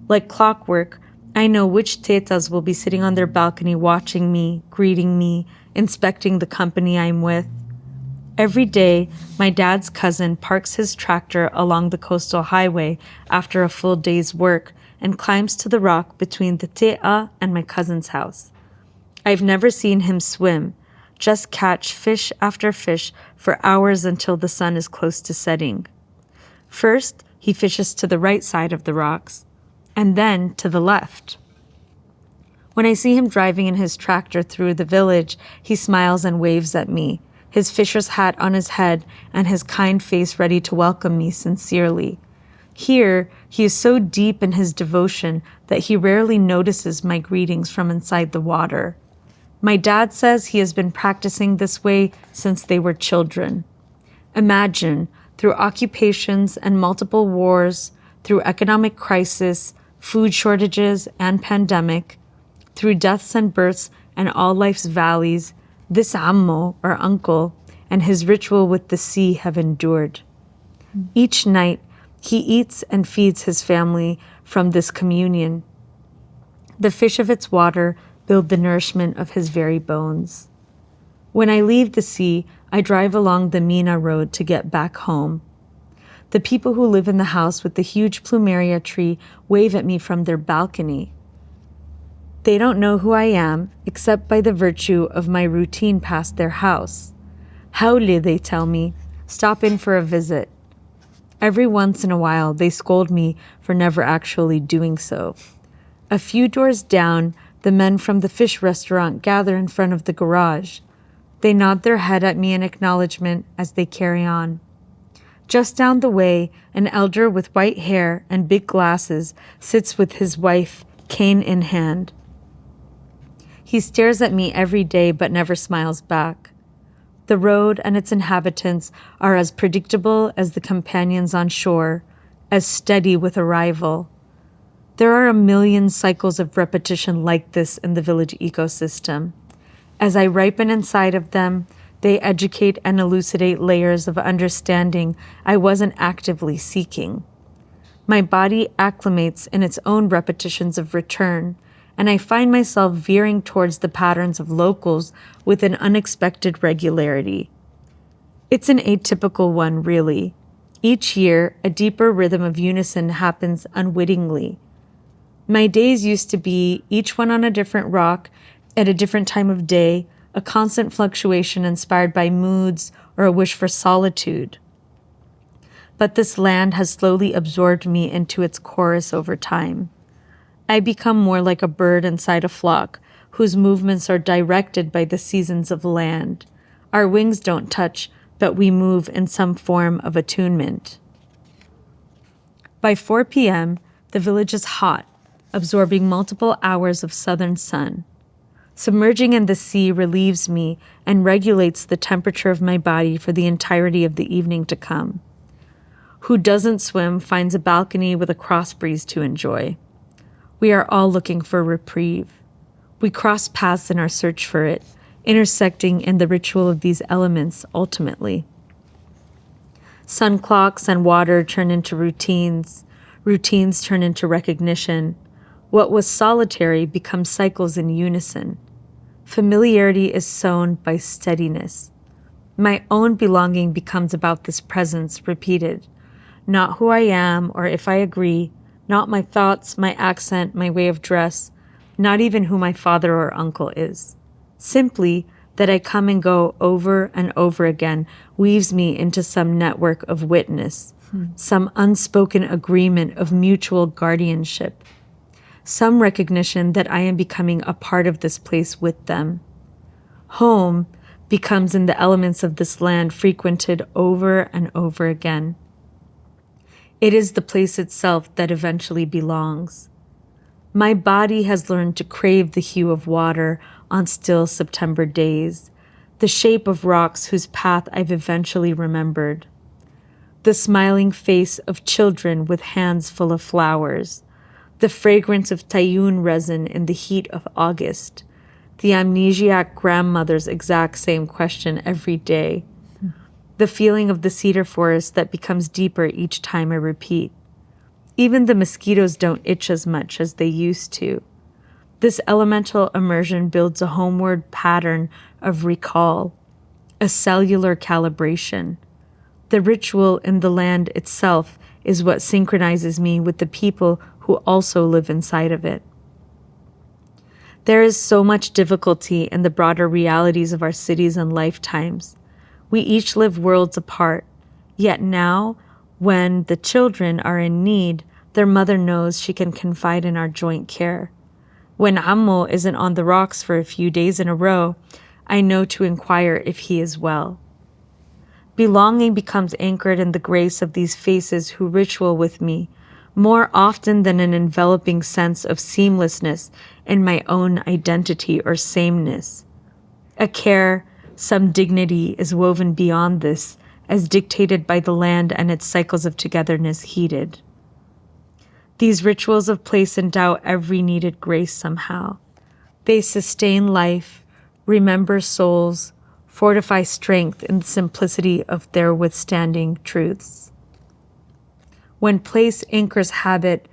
Like clockwork, I know which tetas will be sitting on their balcony watching me, greeting me, inspecting the company I'm with. Every day, my dad's cousin parks his tractor along the coastal highway after a full day's work and climbs to the rock between the te'a and my cousin's house. I've never seen him swim, just catch fish after fish for hours until the sun is close to setting. First, he fishes to the right side of the rocks, and then to the left. When I see him driving in his tractor through the village, he smiles and waves at me, his fisher's hat on his head and his kind face ready to welcome me sincerely. Here, he is so deep in his devotion that he rarely notices my greetings from inside the water. My dad says he has been practicing this way since they were children. Imagine, through occupations and multiple wars, through economic crisis, food shortages and pandemic, through deaths and births and all life's valleys, this ammo, or uncle, and his ritual with the sea have endured. Each night, he eats and feeds his family from this communion. The fish of its water build the nourishment of his very bones. When I leave the sea, I drive along the Mina road to get back home. The people who live in the house with the huge plumeria tree wave at me from their balcony. They don't know who I am, except by the virtue of my routine past their house. Haule, they tell me, stop in for a visit. Every once in a while, they scold me for never actually doing so. A few doors down, the men from the fish restaurant gather in front of the garage. They nod their head at me in acknowledgement as they carry on. Just down the way, an elder with white hair and big glasses sits with his wife, cane in hand. He stares at me every day but never smiles back. The road and its inhabitants are as predictable as the companions on shore, as steady with arrival. There are a million cycles of repetition like this in the village ecosystem. As I ripen inside of them, they educate and elucidate layers of understanding I wasn't actively seeking. My body acclimates in its own repetitions of return, and I find myself veering towards the patterns of locals with an unexpected regularity. It's an atypical one, really. Each year, a deeper rhythm of unison happens unwittingly. My days used to be each one on a different rock at a different time of day, a constant fluctuation inspired by moods or a wish for solitude. But this land has slowly absorbed me into its chorus over time. I become more like a bird inside a flock, whose movements are directed by the seasons of land. Our wings don't touch, but we move in some form of attunement. By 4 p.m., the village is hot, absorbing multiple hours of southern sun. Submerging in the sea relieves me and regulates the temperature of my body for the entirety of the evening to come. Who doesn't swim finds a balcony with a cross breeze to enjoy. We are all looking for reprieve. We cross paths in our search for it, intersecting in the ritual of these elements ultimately. Sun clocks and water turn into routines. Routines turn into recognition. What was solitary becomes cycles in unison. Familiarity is sown by steadiness. My own belonging becomes about this presence repeated. Not who I am or if I agree, not my thoughts, my accent, my way of dress, not even who my father or uncle is. Simply that I come and go over and over again weaves me into some network of witness, some unspoken agreement of mutual guardianship, some recognition that I am becoming a part of this place with them. Home becomes in the elements of this land frequented over and over again. It is the place itself that eventually belongs. My body has learned to crave the hue of water on still September days, the shape of rocks whose path I've eventually remembered, the smiling face of children with hands full of flowers, the fragrance of tayun resin in the heat of August, the amnesiac grandmother's exact same question every day, the feeling of the cedar forest that becomes deeper each time I repeat. Even the mosquitoes don't itch as much as they used to. This elemental immersion builds a homeward pattern of recall, a cellular calibration. The ritual in the land itself is what synchronizes me with the people who also live inside of it. There is so much difficulty in the broader realities of our cities and lifetimes. We each live worlds apart, yet now, when the children are in need, their mother knows she can confide in our joint care. When Ammo isn't on the rocks for a few days in a row, I know to inquire if he is well. Belonging becomes anchored in the grace of these faces who ritual with me, more often than an enveloping sense of seamlessness in my own identity or sameness. A care, some dignity is woven beyond this, as dictated by the land and its cycles of togetherness heeded. These rituals of place endow every needed grace somehow. They sustain life, remember souls, fortify strength in the simplicity of their withstanding truths. When place anchors habit,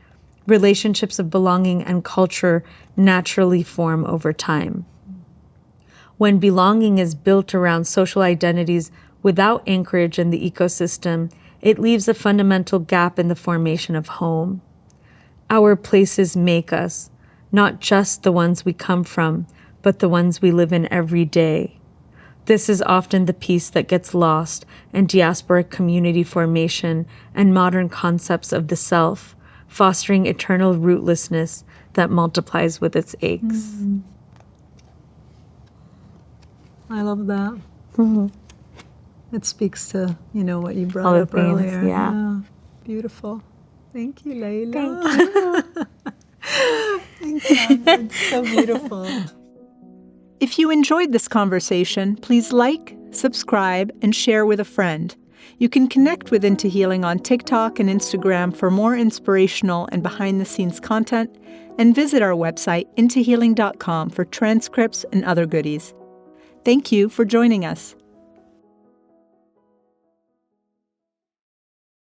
relationships of belonging and culture naturally form over time. When belonging is built around social identities without anchorage in the ecosystem, it leaves a fundamental gap in the formation of home. Our places make us, not just the ones we come from, but the ones we live in every day. This is often the piece that gets lost in diasporic community formation and modern concepts of the self, fostering eternal rootlessness that multiplies with its aches. I love that. It speaks to, what you brought All the up things, earlier. yeah. Beautiful. Thank you, Layla. Thank you. Thank you. It's so beautiful. If you enjoyed this conversation, please like, subscribe, and share with a friend. You can connect with Into Healing on TikTok and Instagram for more inspirational and behind-the-scenes content, and visit our website, intohealing.com, for transcripts and other goodies. Thank you for joining us.